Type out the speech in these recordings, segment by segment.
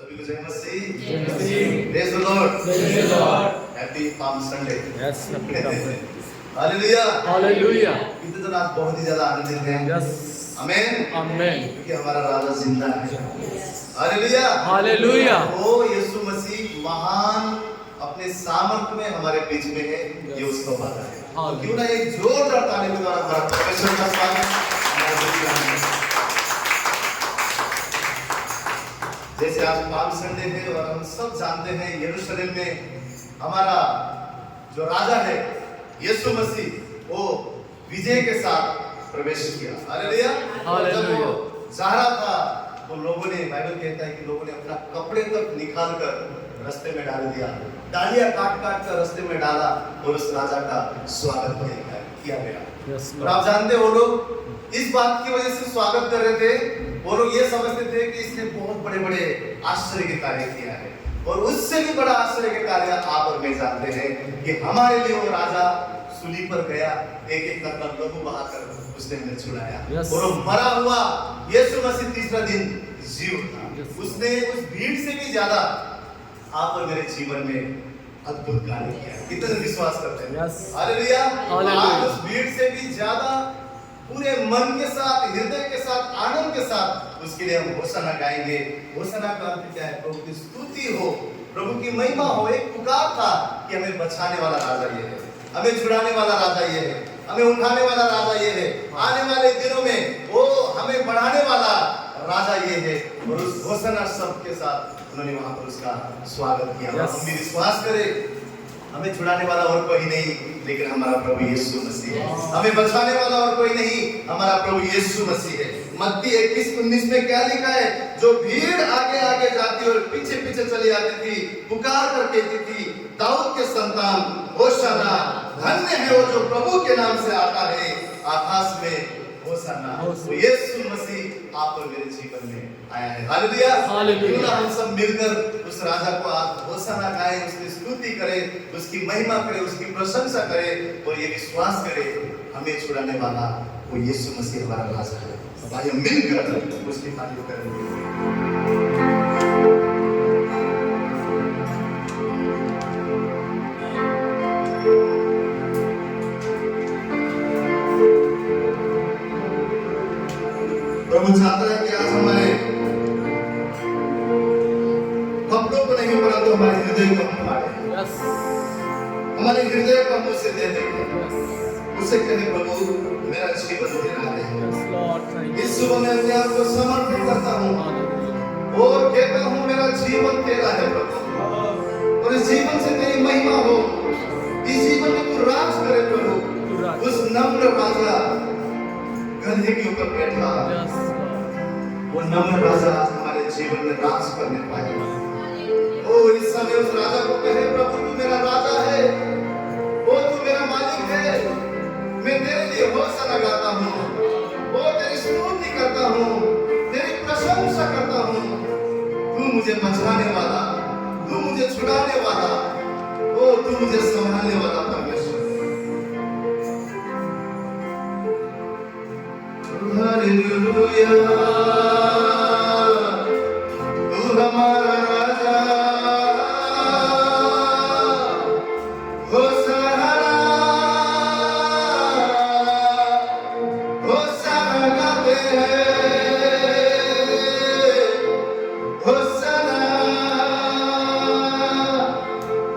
सभी को जय मसीह। Praise the Lord. Happy palm Sunday. Yes, happy Thursday. Hallelujah. Hallelujah. इतने दिन आज बहुत ही ज्यादा आनंदित हैं। Yes. आमेन। Amen. क्योंकि हमारा राजा जिंदा है। हालेलुया। Hallelujah. वो यीशु मसीह महान अपने सामर्थ में हमारे बीच में है, ये उसका वादा है। तो क्यों ना एक जोरदार ताली के द्वारा हमारा परमेश्वर का स्वागत। जैसे आज पाम संडे है और हम सब जानते हैं यरूशलेम में हमारा जो राजा है यीशु मसीह, वो विजय के साथ प्रवेश किया। हालेलुया। जब वो जा रहा था तो लोगों ने, बाइबल कहता है कि लोगों ने अपना कपड़े तक निकाल कर रास्ते में डाल दिया, डालियां काट काट कर रास्ते में डाला और उस राजा का स्वागत किया गया। Yes, और आप जानते हो, लोग इस बात की वजह से स्वागत कर रहे थे, वो लोग ये समझते थे कि इसने बहुत बड़े बड़े आश्चर्य के कार्य किया है। और उससे भी बड़ा आश्चर्य के कार्य आप और मैं जानते हैं कि हमारे लिए वो राजा सूली पर गया, एक एक करके लहू बहाकर उसने हमें छुड़ाया। Yes. और वो मरा हुआ यीशु मसीह तीसरा दिन जी उठा। Yes. उसने उस भीड़ से भी ज्यादा आप और मेरे जीवन में अद्भुत कार्य किया। कितने विश्वास करते हैं? Yes. हालेलुया। हालेलुया। आप उस भीड़ से भी ज्यादा पूरे मन के साथ, हृदय के साथ, आनंद के साथ उसके लिए हम होशाना गाएंगे। होशाना का अर्थ क्या है? प्रभु की स्तुति हो, प्रभु की महिमा हो। एक पुकार था कि हमें बचाने वाला राजा ये है, हमें छुड़ाने वाला राजा ये है, हमें उठाने वाला राजा ये है, आने वाले दिनों में वो हमें बढ़ाने वाला राजा ये है। और उस होशाना शब्द के साथ उन्होंने वहां पर उसका स्वागत किया। Yes. हम भी विश्वास करें, हमें छुड़ाने वाला और कोई नहीं लेकिन हमारा प्रभु यीशु मसीह है। हमें बचाने वाला और कोई नहीं, हमारा प्रभु यीशु मसीह है। मत्ती 21:19 में क्या लिखा है? जो भीड़ आगे आगे जाती और पीछे पीछे चली आती थी, पुकार कर कहती थी, दाऊद के संतान होशाना, धन्य है वो जो प्रभु के नाम से आता है, आकाश में होशाना। तो यीशु मसीह आप और मेरे जीवन में आया है। हालेलुया। हालेलुया। क्यों ना हम सब मिलकर उस राजा को आज होशाना गाएं, उसकी स्तुति करें, उसकी महिमा करें, उसकी प्रशंसा करें और ये विश्वास करें हमें छुड़ाने वाला वो यीशु मसीह हमारा राजा है। भाई हम मिलकर उसकी तारीफ करेंगे। प्रभु चाहता है कि आज हमारे कपड़ों को नहीं परंतु हमारे हृदय को हम फाड़े, Yes. हमारे हृदय को हम उसे दे देंगे। Yes. उसे कहे, प्रभु मेरा जीवन तेरा है। Yes, Lord. Thank you. इस सुबह मैं अपने आप को समर्पित करता हूँ Hallelujah. और कहता हूँ मेरा जीवन तेरा है प्रभु, और इस जीवन से तेरी महिमा हो। इस जीवन में तू राज करे प्रभु। तू राज। उस नम्र राजा गधे के ऊपर बैठा, Yes, Lord. वो नम्र राजा आज हमारे जीवन में राज करने पाएगा। ओ इस समय उस राजा को कहे, प्रभु तू मेरा राजा है, ओ तू मेरा मालिक है, मैं तेरे लिए होशाना गाता हूँ, ओ तेरी स्तुति करता हूँ, तेरी प्रशंसा करता हूँ। तू मुझे बचाने वाला, तू मुझे छुड़ाने वाला, ओ तू मुझे संभालने वाला परमेश्वर। हालेलुया। तू हमारा राजा, होशाना, होशाना गाते हैं, होशाना,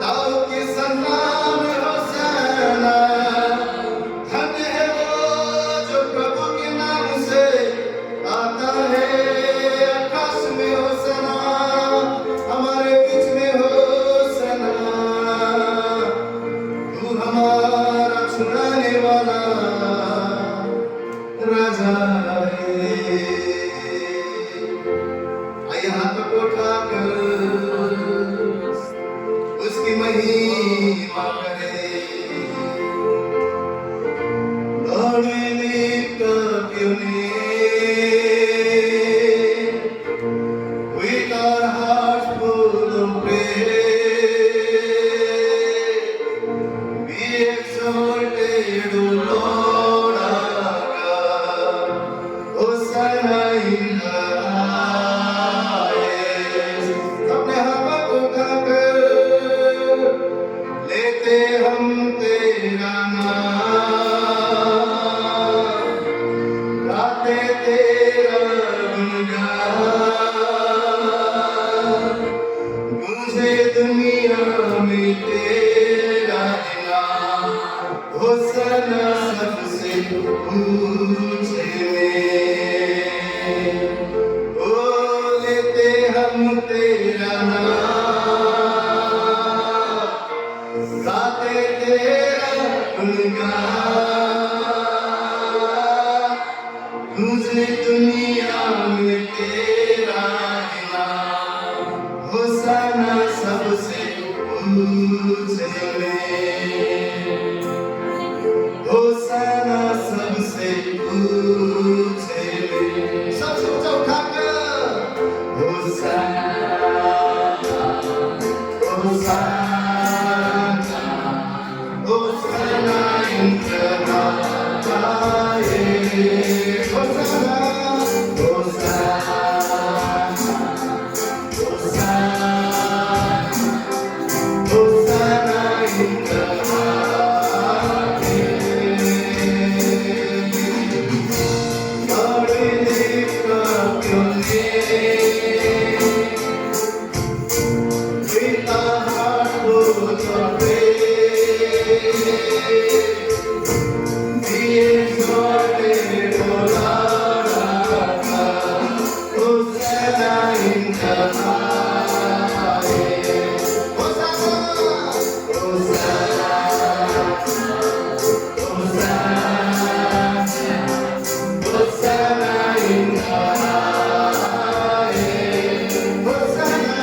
दाऊद के संतान होशाना, धन्य है वो जो प्रभु के नाम से आता है, आकाश में होशाना, हमारे बीच में होशाना। तू हमारा छुड़ाने वाला राजा है। आइए हाथ को उठाकर उसकी महिमा करें। Lord, we lift up your name with our hearts full of praise. Be exalted, O Lord our God. Hosanna in the highest. तेरा गुणगान, तुझे दुनिया में तेरा इनाम, होशाना सबसे ऊंचे में, होशाना सबसे ऊंचे में, सबसे ऊंचा उठाकर होशाना, होशाना, होशाना इंद्र आए, होशाना, होशाना, होशाना इंद्र आए, बड़े कवियों ने पिता हाथों चढ़े, दिए छोटे डोला रखा, होशाना इंद्र आए, होशाना, होशाना, होशाना, होशाना इंद्र आए, होशाना,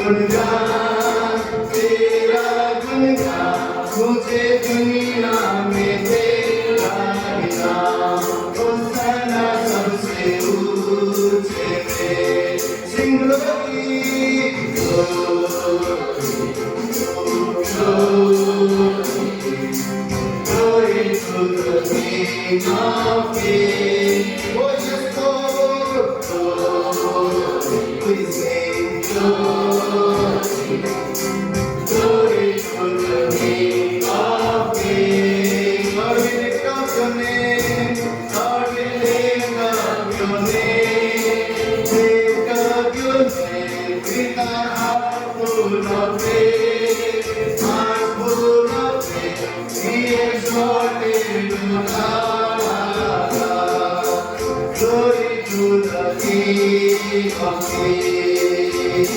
गुणगान तेरा गुणगान मुझे दुनिया में तेरा ही नाम होशाना सबसे ऊंचे में Singh glory glory to the King of Kings. Oh yes, Lord, glory to His name, glory to the King of Kings. Lord, we lift up your name. Lord, we lift up your name. Lift up your name with our heart full of faith, heart full of faith. We exalted glory to the King of Kings.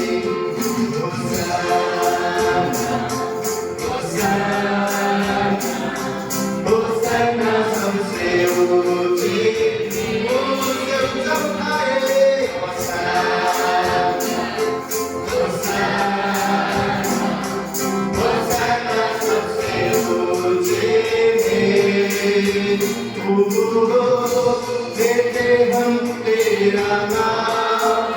Hosanna, Hosanna, Hosanna सबसे ऊंची ऊंचे उठाए Hosanna, Hosanna सबसे ऊंचे लेते हम तेरा नाम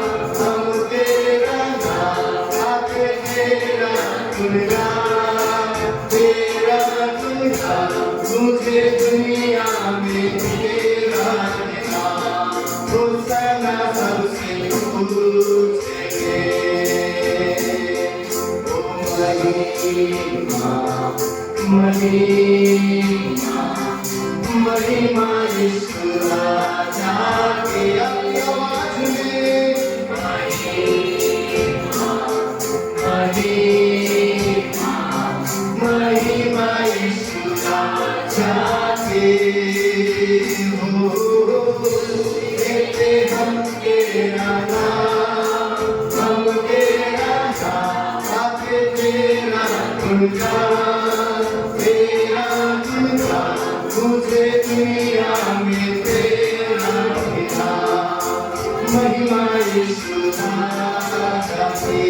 आके तेरा गुणगान तेरा गुणगान मुझे दुनिया में तेरा नाम होशाना सबसे ऊंचे ओ महिमा महिमा महिमा यीशु राजा की अपनी आवाज में महिमा महिमा महिमा यीशु राजा की हो लेते हम तेरा नाम हम तेरा नाम आके तेरा गुणगान तेरा गुणगान मुझे दुनिया में तेरा ही नाम महिमा यीशु राजा की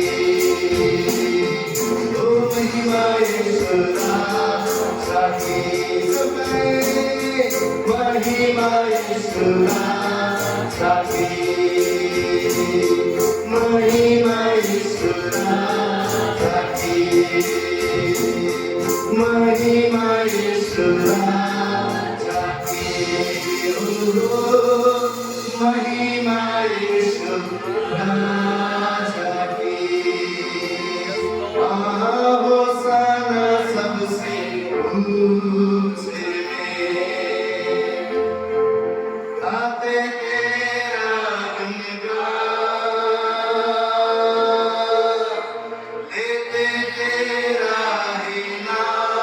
ओ महिमा यीशु राजा की महिमा यीशु राजा की महिमा यीशु राजा की महिमा यीशु राजा की महिमा यीशु राजा की होशाना सबसे ऊंचे में गाते तेरा गुणगान लेते तेरा ही नाम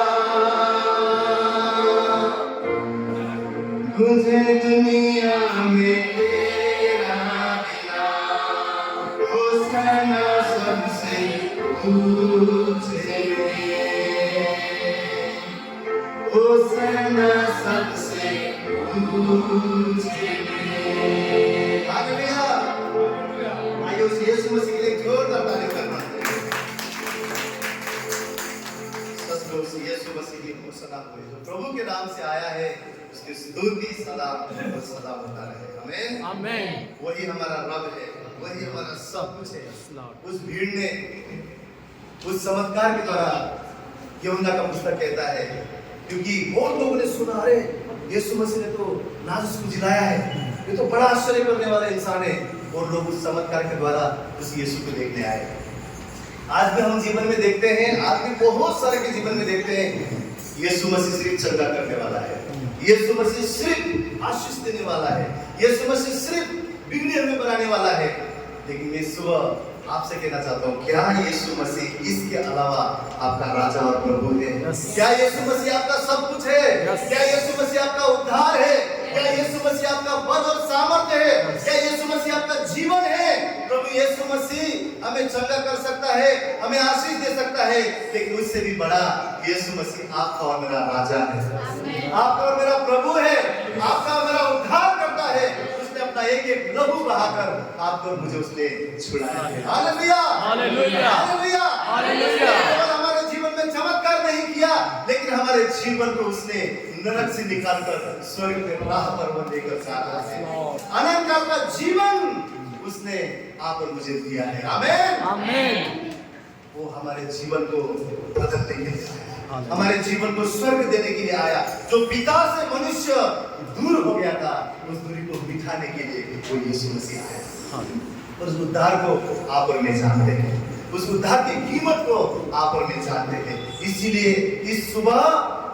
मुझे दुनिया में तेरा ही नाम होशाना सबसे ऊंचे में होशाना सबसे ऊंचे में हालेलुया आइए उस यीशु मसीह के लिए जोरदार ताली करना सच यीशु मसीह की होशाना हुए जो प्रभु के नाम से आया है उसकी स्तुति सदा और सदा होता रहे आमीन Amen. वही हमारा रब है वही हमारा सब कुछ है उस भीड़ ने उस चमत्कार के द्वारा यूहन्ना का पुस्तक कहता है क्योंकि बहुत लोगों ने सुना अरे यीशु मसीह ने तो लाजरस को जिलाया है ये तो बड़ा आश्चर्य करने वाला इंसान है और लोग उस चमत्कार के द्वारा उस यीशु को देखने आए आज भी हम जीवन में देखते हैं आज भी बहुत सारे के जीवन में देखते हैं यीशु मसीह सिर्फ चंगा करने वाला है यीशु मसीह सिर्फ आशीष देने वाला है यीशु मसीह सिर्फ बिगड़े हुए बनाने वाला है लेकिन मैं सुबह आपसे कहना चाहता हूँ क्या यीशु मसीह इसके अलावा आपका राजा और प्रभु है क्या यीशु मसीह आपका सब कुछ है क्या यीशु मसीह आपका उद्धार है क्या यीशु मसीह आपका बल और सामर्थ्य है क्या यीशु मसीह आपका जीवन है प्रभु यीशु मसीह हमें चंगा कर सकता है हमें आशीष दे सकता है लेकिन उससे भी बड़ा यीशु मसीह आपका और मेरा राजा है आपका और मेरा प्रभु है आपका और मेरा उद्धार करता है उसने अपना अपना एक एक लहू बहाकर आपको और मुझे उसने छुड़ाया है। Hallelujah, hallelujah, hallelujah, hallelujah. केवल हमारे जीवन में चमत्कार नहीं किया, लेकिन हमारे जीवन को उसने नरक से निकालकर स्वर्ग में राह पर वो लेकर जा रहा है। अनंत काल का जीवन उसने आप और मुझे दिया है। आमीन, आमीन। वो हमारे जीवन को बदलने के लिए आया, हमारे जीवन को स्वर्ग देने के लिए आया। जो पिता से मनुष्य दूर हो गया था, उस दूरी को मिटाने के लिए वो यीशु मसीह आया। और उस उद्धार को आप और मैं जानते हैं, उस उद्धार की कीमत को आप और मैं जानते हैं। इसीलिए इस सुबह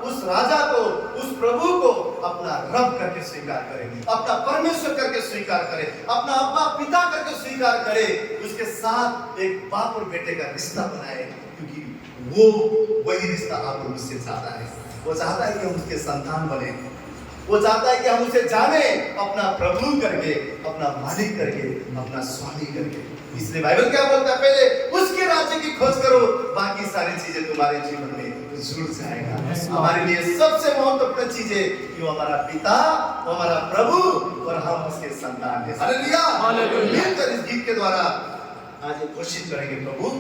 उस राजा को, उस प्रभु को अपना रब करके स्वीकार करें, अपना परमेश्वर करके स्वीकार करें, अपना अब्बा पिता करके स्वीकार करें। उसके साथ एक बाप और बेटे का रिश्ता बनाए, क्योंकि वो वही रिश्ता आप और मुझसे चाहता है। वो चाहता है कि हम उसके संतान बने, वो चाहता है कि हम उसे जाने अपना प्रभु करके, अपना मालिक करके, अपना स्वामी करके। इसलिए बाइबल क्या बोलता है? पहले उसके राज्य की खोज करो, बाकी सारी चीजें तुम्हारे जीवन में जुड़ जाएगा। हमारे लिए सबसे महत्वपूर्ण चीज है कि वो हमारा पिता, वो हमारा प्रभु और हम उसके संतान हैं। Hallelujah, hallelujah. मिलकर इस गीत के द्वारा आज ये घोषित करेंगे, प्रभु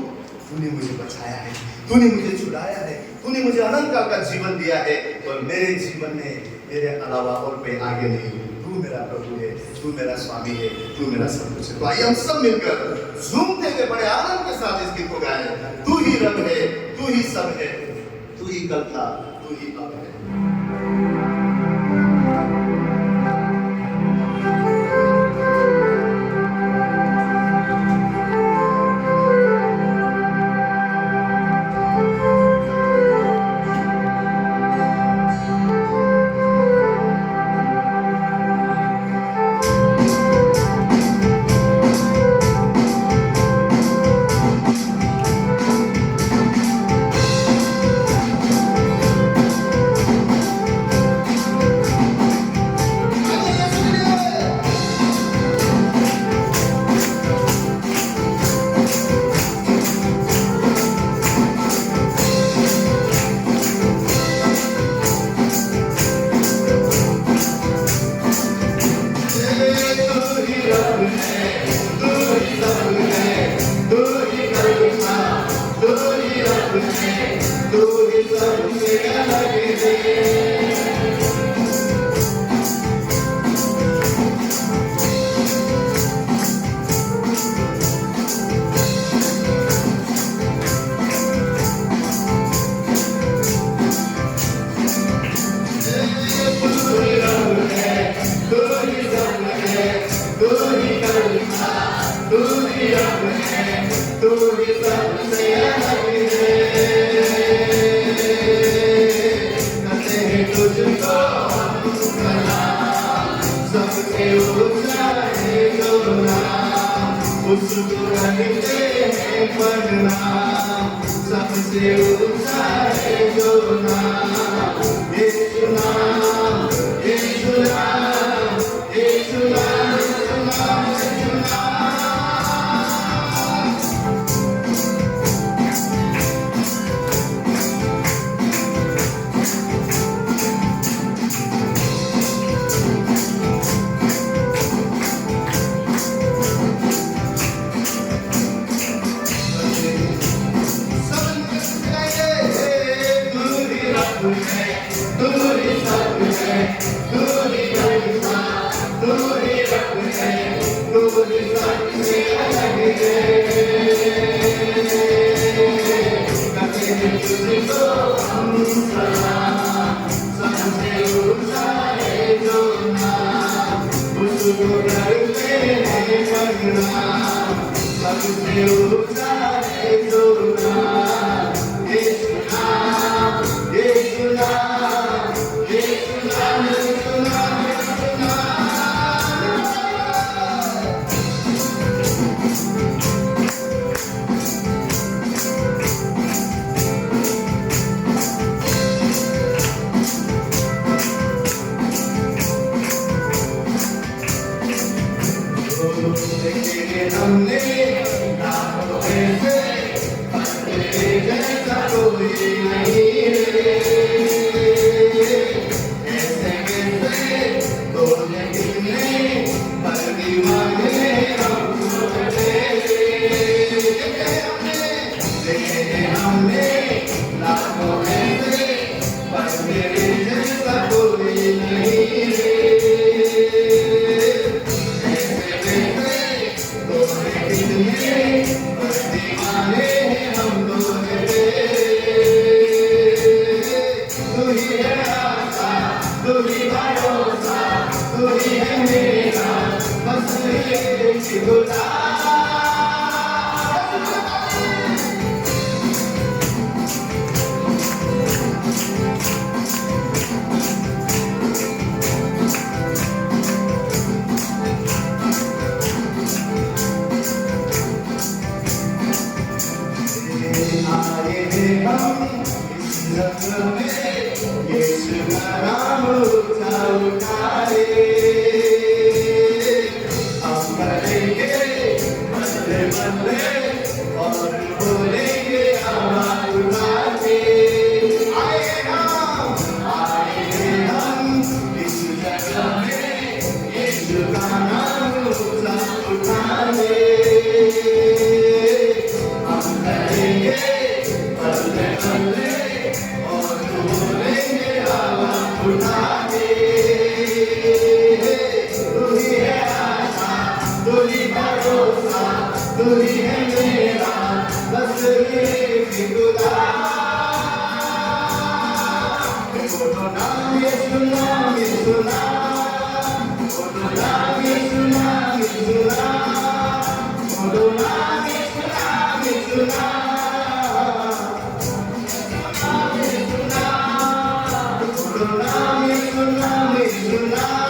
तूने मुझे बचाया है, तूने मुझे छुड़ाया है, तूने मुझे अनंत काल का जीवन दिया है, और मेरे जीवन में मेरे अलावा और कोई आगे नहीं। तू मेरा प्रभु है, तू मेरा स्वामी है, तू मेरा सब कुछ है। तो आइए हम सब मिलकर झूमते हुए बड़े आनंद के साथ इस गीत को गाएं। तू ही रब है, तू ही सब है, तू ही कल था, तू ही अब है। सबसे ऊंचा है जो नाम, यीशु नाम, यीशु नाम, यीशु नाम, यीशु नाम, यीशु नाम। हमने दीवाने हैं हम तो तेरे, तू ही है आशा, तू ही भरोसा, तू ही है मेरा बस एक खुदा। आए हैं हम इस जन्म में, यीशु का नाम उठा उठाए, हम करेंगे बदले बदले और बोलेंगे आवाज उठा के। आए हैं हम इस जन्म में, यीशु का नाम उठा उठाए, बदले बदले और बोलेंगे आवाज उठा के। तू ही है आशा, तू ही भरोसा, तू ही है मेरा बस एक खुदा। बोलो नाम यीशु, नाम यीशु, नाम, बोलो नाम यीशु, नाम यीशु, नाम, बोलो नाम यीशु, नाम यीशु, नाम।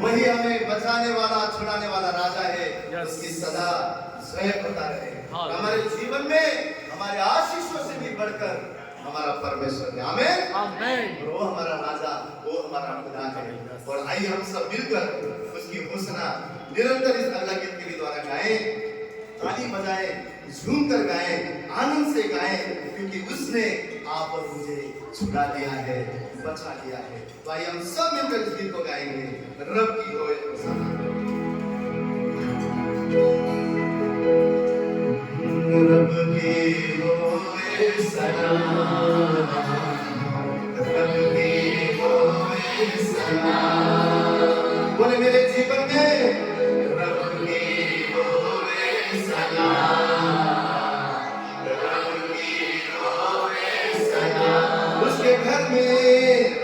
वही हमें बचाने वाला छुड़ाने वाला राजा है। उसकी सदा स्वयं होता रहे। हमारे जीवन में हमारे आशीषों से भी बढ़कर हमारा परमेश्वर है। आमीन आमीन। वो हमारा राजा, वो हमारा खुदा है। और आइए हम सब मिलकर उसकी घोषणा निरंतर इस अगला गीत के भी द्वारा गाएं, ताली बजाएं, झूम कर गाएं, आनंद से गाएं, क्योंकि उसने आप और मुझे छुड़ा लिया है, बचा लिया है। तो आइए हम सब मिलकर इस गीत को गाएंगे, रब की होए सना। रब की होए सना, रब की होए सना। बोले मेरे जीवन में रब की होए सना, रब की होए सना। उसके घर में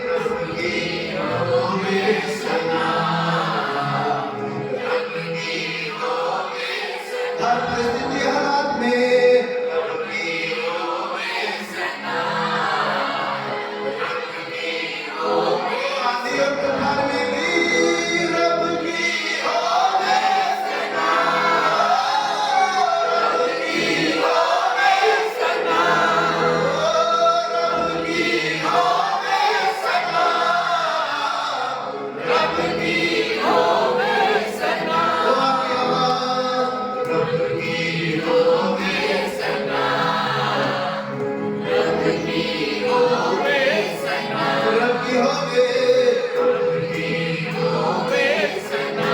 रब की होए सना, रब की होए सना। हर परिस्थिति हालात में रब की होए सना, रब की होए। आंधी और तूफान में भी रब की होए सना, रब की होए सना, रब की होए सना, रब की होए सना। रब की होए सना, रब की होए सना, रब की होए, रब की होए सना,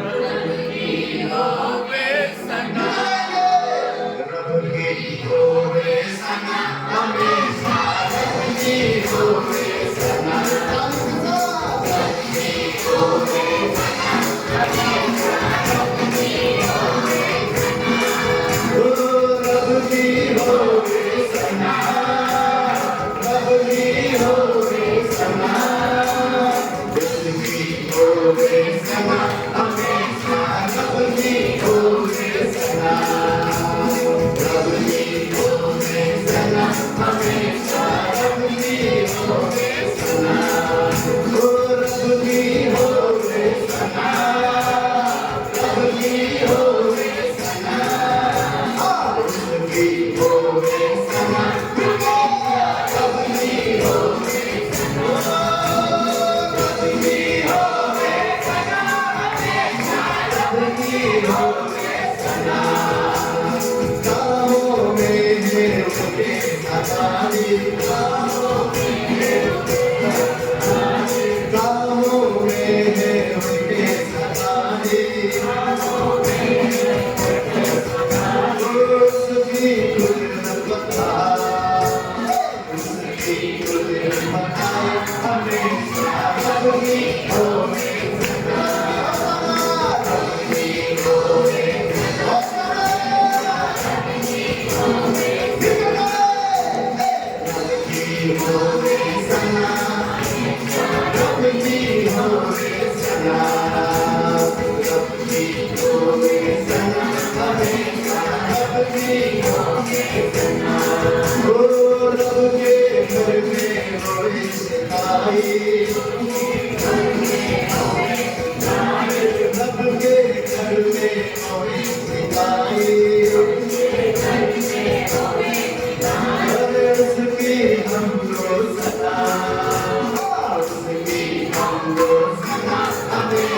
रब की होए सना, रब की होए सना, हमेशा रब की होए सना, रब की होए सना, हमेशा रब की होए सना, ओ रब की होए सना, रब की होए सना, रब की होए सना, हमेशा रब की होए सना, रब की होए सना, हमेशा रब की होए सना, ओ रब की होए सना, रब की होए सना, रब की होए सना, रब की होए सना, रब की होए सना, हमेशा रब की होए सना। कामों में है उनके सताने, कामों में है उनके सताने, कामों में है उनके सताने, कामों में है उनके सताने। उसकी कुदरत बताए, उसकी कुदरत बताए, हमेशा रब की होए सना, रब की होए सना, रब की होए सना, रब की होए सना, रब की होए सना, रब की होए सना, हमेशा रब की होए सना। ओ रब के घर में होए सताई, रब के घर में होए सताई, अरे उसकी हमको सना, उसकी हमको सना, हमें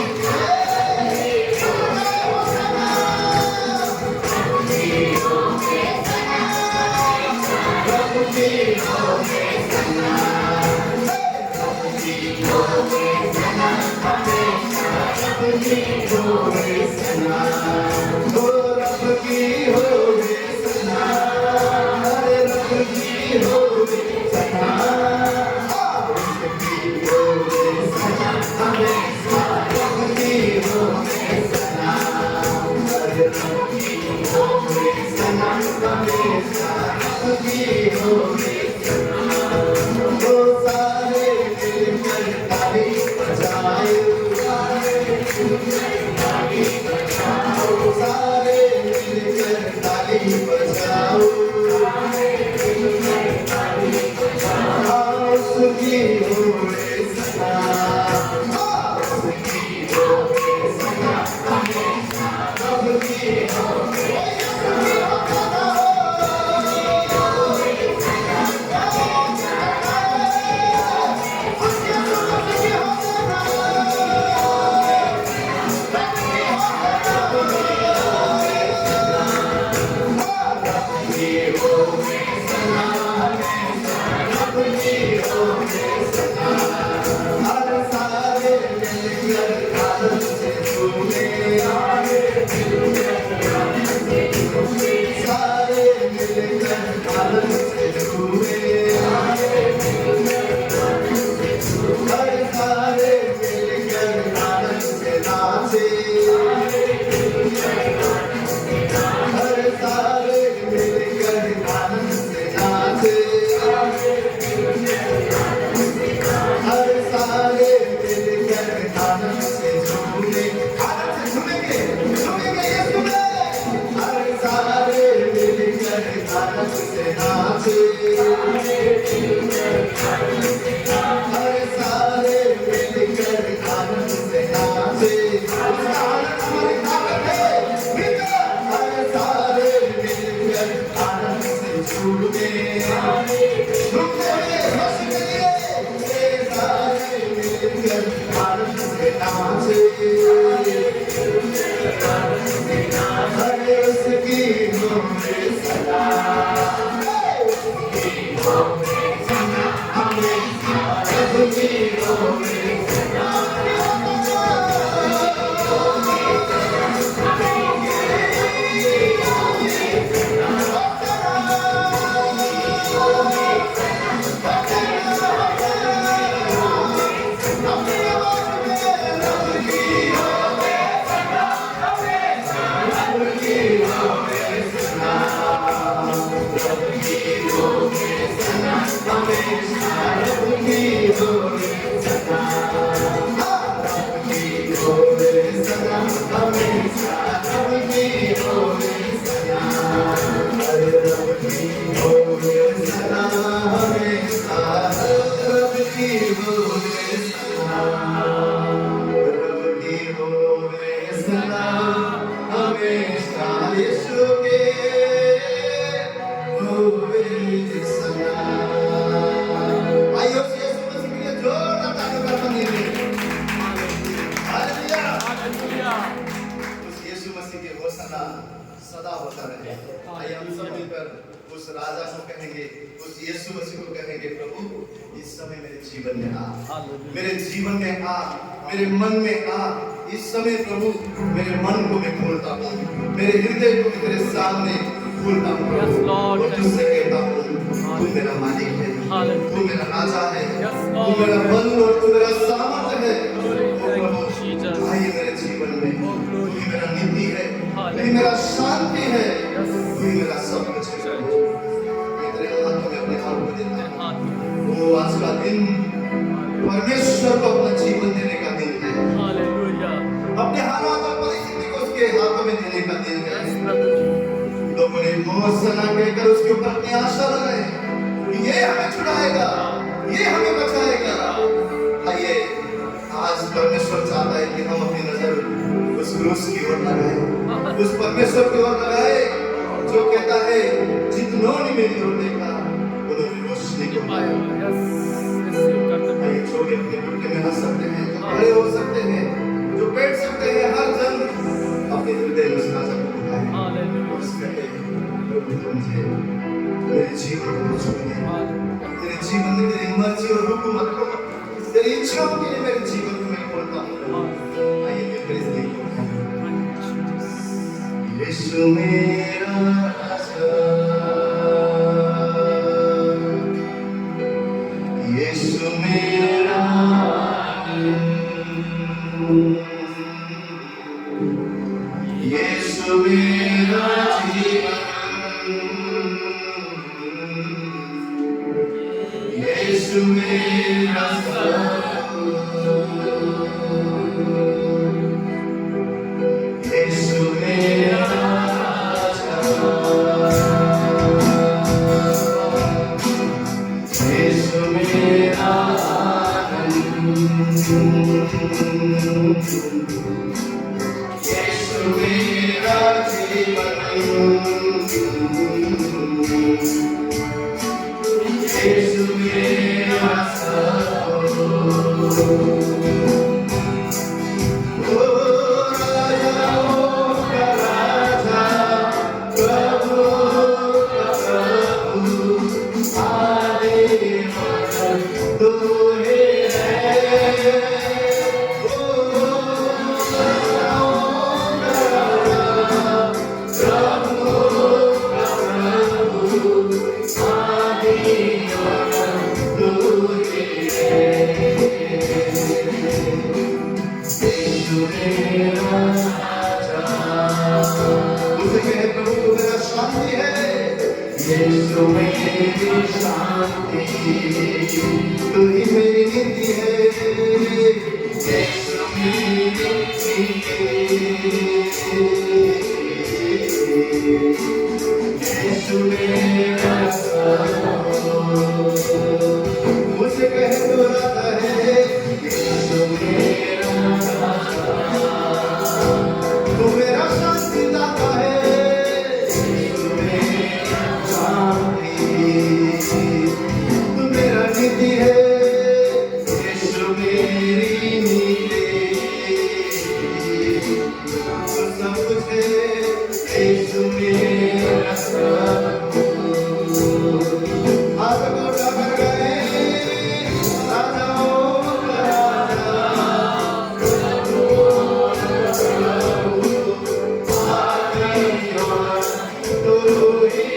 हमेशा यीशु के हुए जिसना। आइए उस यीशु मसीह के लिए जोरदार तालियों का बंदिए। हालेलुया। हालेलुया। उस यीशु मसीह के होसना सदा होता रहे। आइए हम सब मिलकर उस राजा को कहेंगे, उस यीशु मसीह को कहेंगे, प्रभु इस समय मेरे जीवन में आ, मेरे जीवन में आ, मेरे मन में आ। इस समय प्रभु मेरे मन को मैं खोलता हूँ, मेरे हृदय को मैं तेरे सामने खोलता हूँ प्रभु, और तुझसे कहता हूँ तू मेरा मालिक है, तू मेरा राजा है, तू मेरा बल और तू मेरा सामर्थ्य है। प्रभु आइए मेरे जीवन में, तू ही मेरा निधि है, तू ही मेरा शांति है, तू ही मेरा सब कुछ है। मैं तेरे हाथों में अपने आप को देता हूँ। वो आज का दिन परमेश्वर को अपना जीवन देने का दिन है। हालेलुया। अपने हालात और परिस्थिति को उसके हाथों में देने का दिन है। लोगों ने होसना कहकर उसके ऊपर अपनी आशा लगाई, ये हमें छुड़ाएगा, ये हमें बचाएगा। आइए आज परमेश्वर चाहता है कि हम अपनी नजर उस क्रूस की ओर लगाएं, उस परमेश्वर की ओर लगाएं जो कहता है जितनों ने मेरी ओर देखा उन्होंने रोशनी को पाया। आइए छोटे अपने घुटने में हंस सकते हैं, जो खड़े हो सकते हैं, जो बैठ सकते हैं, हर जन अपने हृदय में उस राजा को बुलाएं। और उसका प्रभु तुम मुझे मेरे जीवन को छूने, तेरे जीवन में तेरी मर्जी और हुकूमत को, तेरी इच्छाओं के लिए मेरे जीवन को मैं खोलता हूँ। आइए मिलकर इस दिन को यीशु मेरा राजा, यीशु मेरा यीशु मेरा जीवन, यीशु मेरा सब, यीशु मेरा राजा, यीशु मेरा यीशु मेरा जीवन, यीशु मेरा सब। ओ राजा का राजा, प्रभु का प्रभु, आदि अंत तू ही है। यीशु मेरी शांति, तू ही मेरी निधि है। यीशु मेरी यीशु मेरा सब, मुझे कह तो राजा है। यीशु मेरा राजा, तू मेरा शांति दाता है। तू मेरा निधि है, यीशु मेरी निधि, तू सब कुछ है, यीशु मेरा सब। हाथ को उठाकर गए राजाओं का राजा, तू ही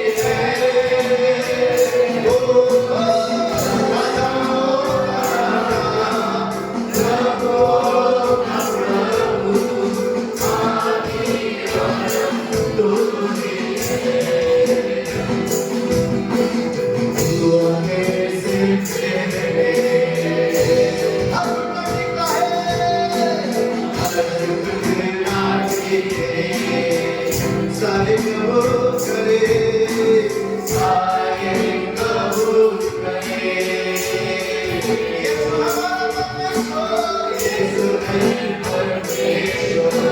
सारे कबूल करे, सारे कबूल करे। यीशु हमारा परमेश्वर, यीशु है परमेश्वर।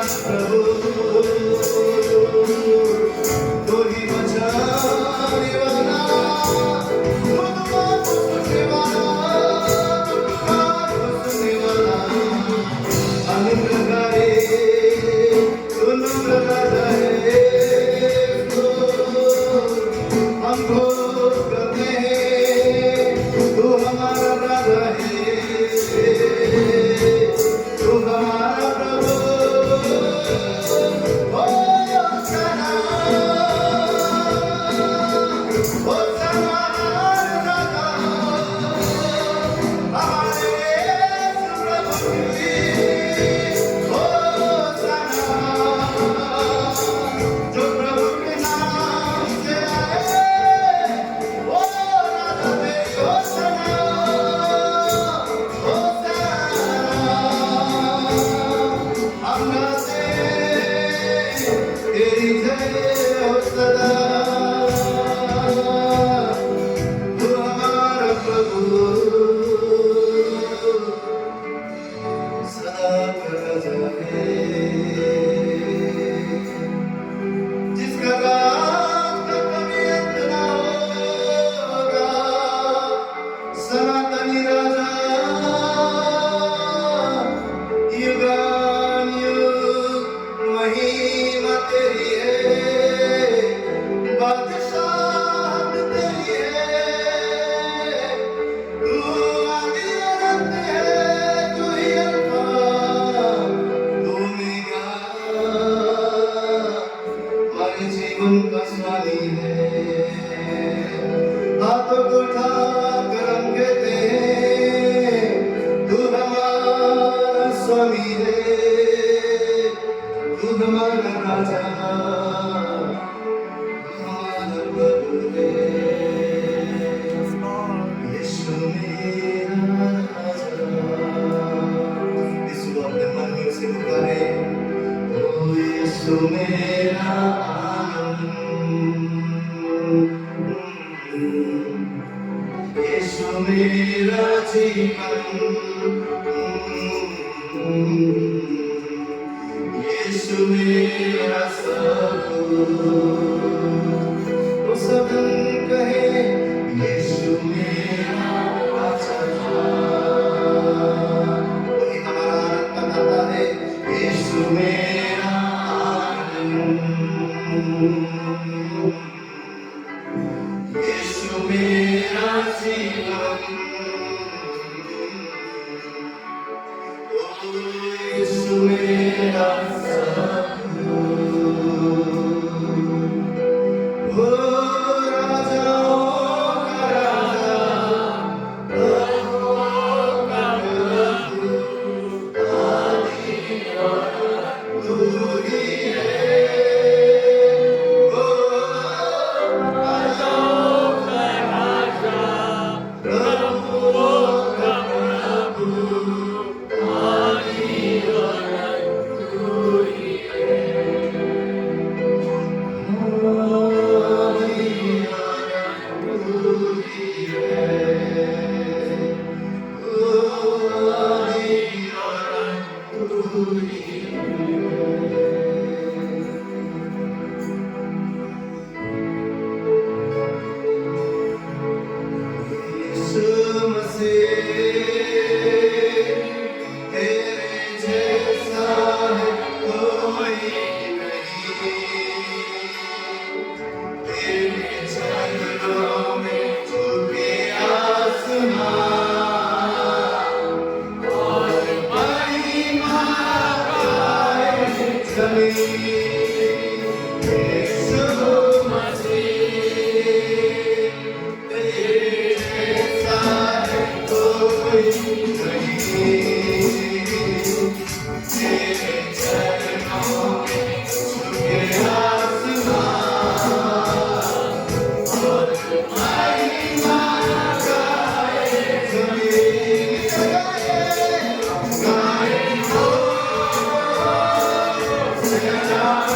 प्रभु तू ही बचाने वाला खुद बात सुनने वाला सुनने वाला अनुग्रह रे अनुग्रह रहे हमको करते हैं तू हमारा राजा है तू हमारा प्रभु ओ सना राजा हमारे प्रभु ओ सना जो प्रभु के नाम से आए ओ राजा तेरी ओ सना हम गाते तेरी जय हो सदा तू हमारा प्रभु सदा का राजा है जिसका राज का कभी अंत ना होगा सनातनी राजा युगानुयुग महिमा तेरी है बादशाहत तेरी है तू आदि अनंत है तू ही अल्फा तू ओमेगा हमारे जीवन का स्वामी है हाथों को उठाकर हम कहते हैं तू हमारा स्वामी है तू हमारा राजा तू हमारा प्रभु है यीशु मेरा राजा यीशु अपने मन में उसे पुकारे ओ यीशु मेरा आनंद यीशु मेरा जीवन यीशु मेरा सब तो सबन कहे यीशु मेरा राजा वही हमारा आनंद बताता है यीशु मेरा आनंद यीशु मेरा जीवन यीशु मेरा सब ओ राजाओं का राजा प्रभुओं का प्रभु आदि और तू ही है ओ राजाओं का राजा प्रभुओं का प्रभु यीशु मसीह तेरे जैसा है कोई नहीं तेरे चरणों में झुके आसमान और महिमा गाए जमीन यीशु मसीह तेरे जैसा है कोई नहीं तेरे चरणों में झुके आसमान और महिमा गाए जमीन गाए गाए हो सदा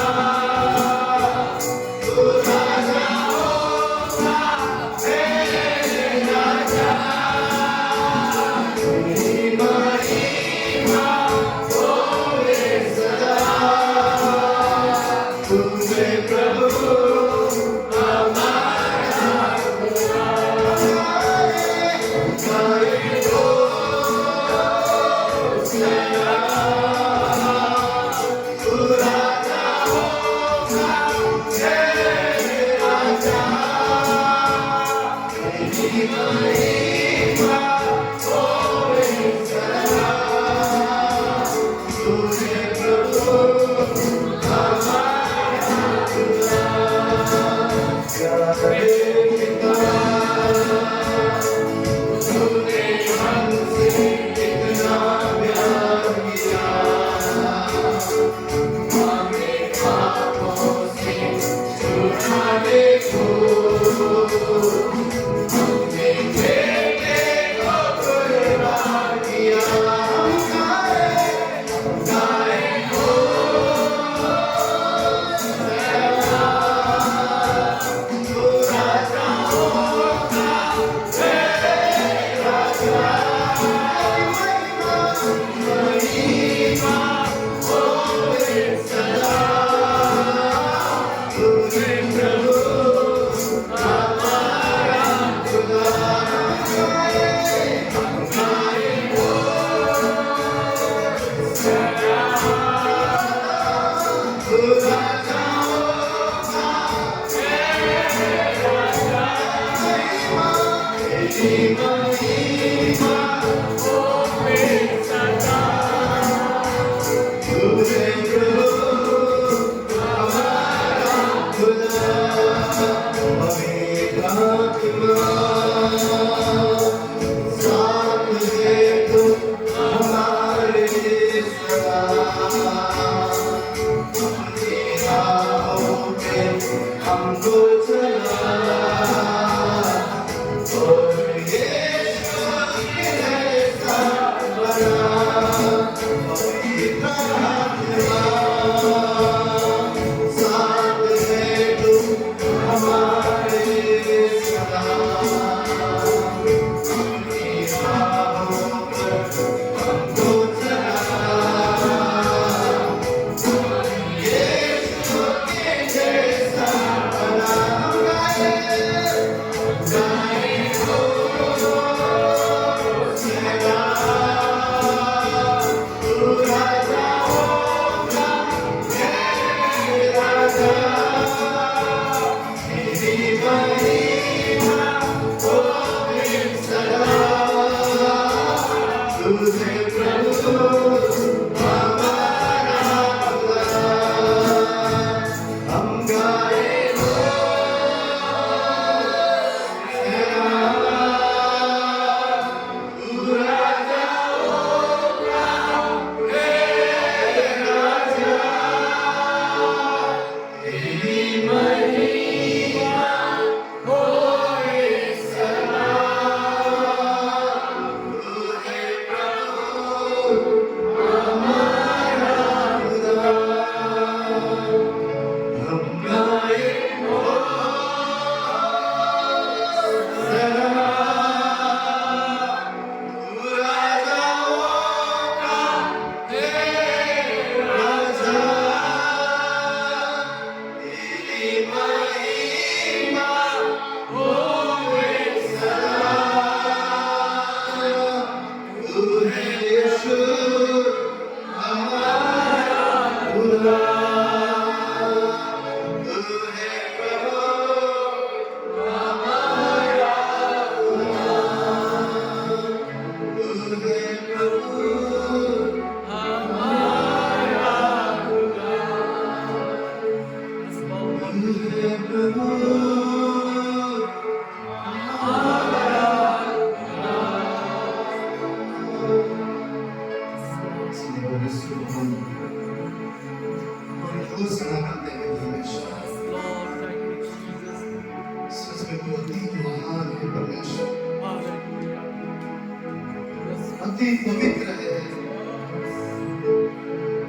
अति पवित्र है,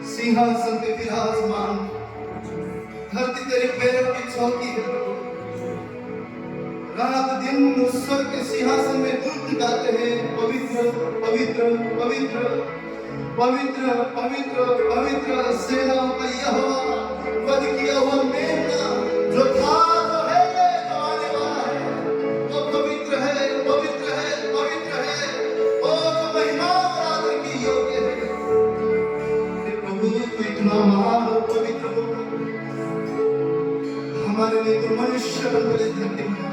सिंहासन पे विराजमान, धरती तेरे पैरों की चौकी है। रात दिन उस स्वर के सिंहासन में धूप गाते हैं, पवित्र पवित्र पवित्र पवित्र पवित्र पवित्र सेनाओं का यहोवा, वध किया हुआ मेमना, जो था जो है जो आने वाला है, वो पवित्र है पवित्र है पवित्र है, वो जो महिमा और आदर की योग्य है। हे प्रभु, तू इतना महान और पवित्र हो, हमारे लिए तो मनुष्य बन गए धरती में।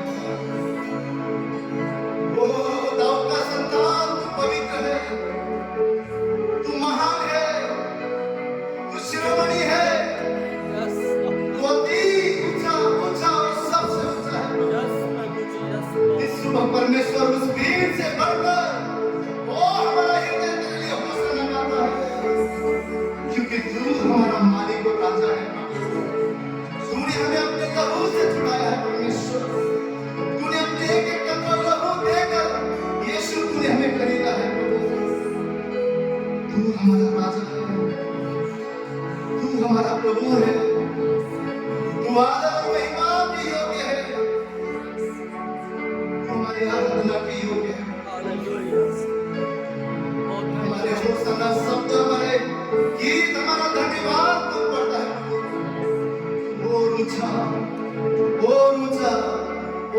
प्रभु है, तू आदर और महिमा के योग्य है, तू हमारी आराधना के योग्य है। हमारे होशाना शब्द हमारे गीत हमारा धन्यवाद तुम पड़ता है। और ऊंचा और ऊंचा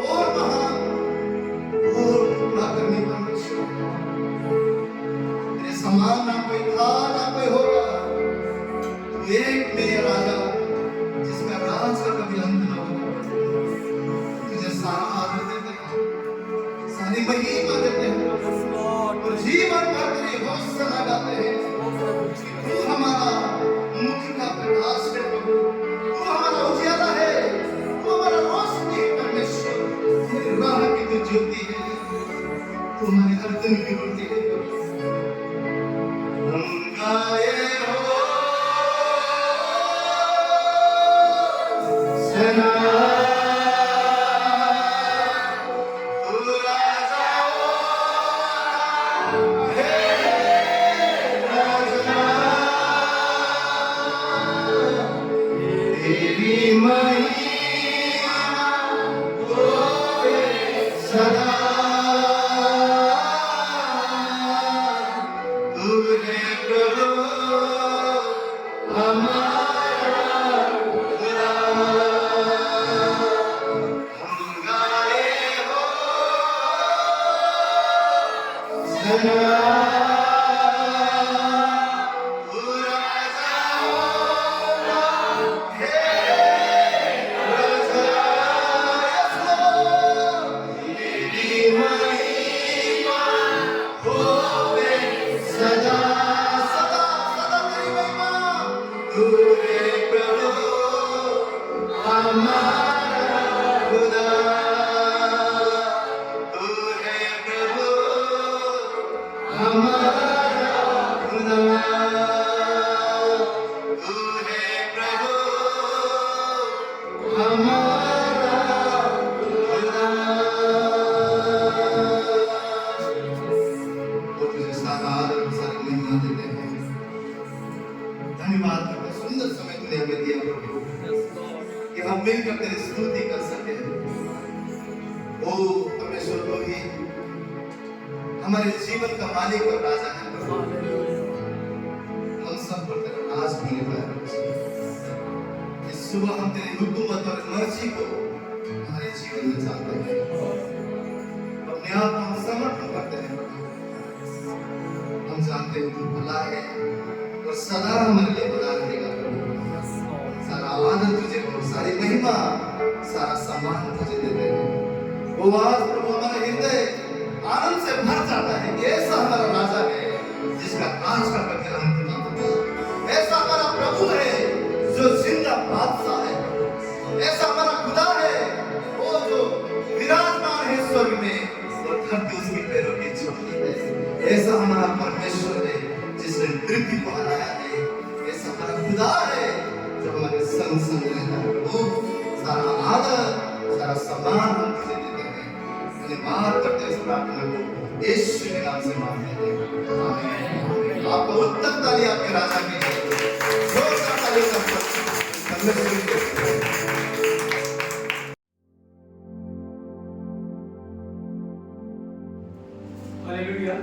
और महान और पूरा करने परमेश्वर, तेरे समान ना कोई था ना कोई होगा। तू एक मेरा राजा जिसका राज का कभी अंत ना हो। तुझे सारा आदर देते हैं, सारी महिमा देते हैं और जीवन भर तेरी होशाना गाते हैं। तू हमारा मुख का प्रकाश है प्रभु, तू हमारा उजियारा है, तू हमारा रोशनी है परमेश्वर, तेरी राह की तू ज्योति है, तू हमारे हर दिन की रोटी है प्रभु। हम गाए हो सेना, तू राजा हे राजा, तेरी महिमा होए सदा। तू है प्रभु हमारा खुदा। हम गाए हो सदा, तू राजा हे राजा। तेरी महिमा होवे सदा सदा सदा, तेरी महिमा। तू है प्रभु हमारा खुदा, तू है प्रभु हमारा खुदा, तू है प्रभु हमारा खुदा। वो तुझे सारा आदर और सारी महिमा देते हैं। धन्यवाद करते हैं, सुंदर समय तूने हमें दिया प्रभु कि हम मिलकर तेरी स्तुति कर सके। ओ परमेश्वर को ही हमारे जीवन का मालिक और राजा है प्रभु। हम सब पर तेरा राज होने पाए। इस सुबह हम तेरी हुकूमत और मर्जी को हमारे जीवन में चाहते हैं। अपने आप को हम समर्पण करते हैं प्रभु। हम जानते हैं तू भला है और सदा हमारे लिए भला रहेगा प्रभु। सारा आनंद तुझे हो, सारी महिमा, सारा सम्मान तुझे देते हैं। वो आज प्रभु हमारा हृदय आनंद से भर जाता है कि ऐसा हमारा राजा है जिसका आज का कभी अंत नहीं होता। ऐसा हमारा प्रभु है जो जिंदा बादशाह है। ऐसा हमारा खुदा है वो जो विराजमान है स्वर्ग में और धरती उसके पैरों की चोटी है। ऐसा हमारा परमेश्वर है जिसने मृत्यु को हराया है। ऐसा हमारा खुदा है जो हमारे संग संग रहता है प्रभु। सारा आदर सारा सम्मान हम तुझे देते हैं। धन्यवाद करते हैं इस प्रार्थना को यीशु के नाम से मांगते हैं, आमीन। आपको उत्तम ताली आपके राजा की है। जोरदार ताली सबको परमेश्वर की। हालेलुया।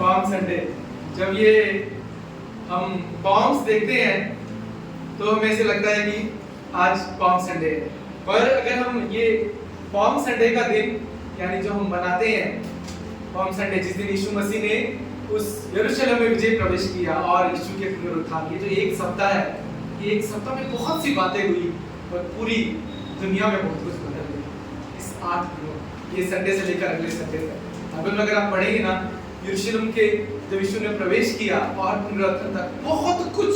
पाम संडे, जब ये हम पॉम्स देखते हैं तो हमें ऐसे लगता है कि आज पॉम संडे है। पर अगर हम ये पॉम संडे का दिन यानी जो हम मनाते हैं पॉम संडे, जिस दिन यीशु मसीह ने उस यरूशलेम में विजय प्रवेश किया और यीशु के पुनरुत्थान, ये जो एक सप्ताह है, ये एक सप्ताह में बहुत सी बातें हुई और पूरी दुनिया में बहुत कुछ बदल गया इस 8 दिनों, ये संडे से लेकर अगले संडे तक। बाइबल में अगर आप पढ़ेंगे ना, यरूशलेम के जब यीशु ने प्रवेश किया और पुनरुत्थान तक बहुत कुछ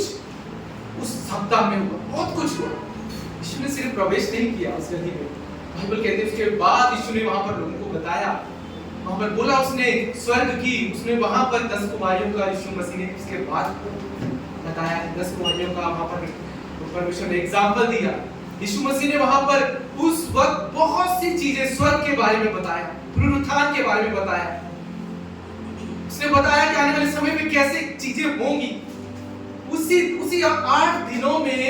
उस सप्ताह में हुआ, बहुत कुछ हुआ। यीशु ने सिर्फ प्रवेश नहीं किया उस गली में, बाइबल कहते हैं उसके बाद यीशु ने वहां पर लोगों को बताया, वहां पर बोला उसने स्वर्ग की, उसने वहां पर 10 कुमारियों का यीशु मसीह ने उसके बाद बताया, 10 कुमारियों का वहां पर परमेश्वर ने एग्जांपल दिया। यीशु मसीह ने वहां पर उस वक्त बहुत सी चीजें स्वर्ग के बारे में बताया, पुनरुत्थान के बारे में बताया। उसने बताया कि आने वाले समय में कैसे चीजें होंगी। उसी 8 दिनों में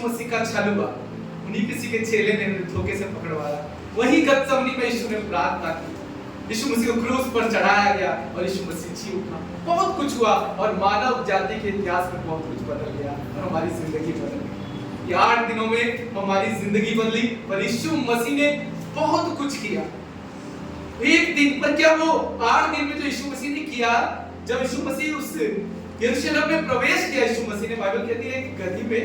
यीशु मसीह का छल हुआ, उन्हीं किसी के चेले ने धोखे से पकड़वाया। वही गतसमनी में यीशु ने प्रार्थना की, यीशु मसीह को क्रूस पर चढ़ाया गया और यीशु मसीह जी उठा। बहुत कुछ हुआ और मानव जाति के इतिहास में बहुत कुछ बदल गया और हमारी जिंदगी बदल गई। ये 8 दिनों में हमारी जिंदगी बदली और यीशु मसीह ने बहुत कुछ किया। एक दिन पर क्या, वो 8 दिन में जो यीशु मसीह ने किया, जब यीशु मसीह उस यरूशलेम में प्रवेश किया, यीशु मसीह ने, बाइबल कहती है कि गधी पे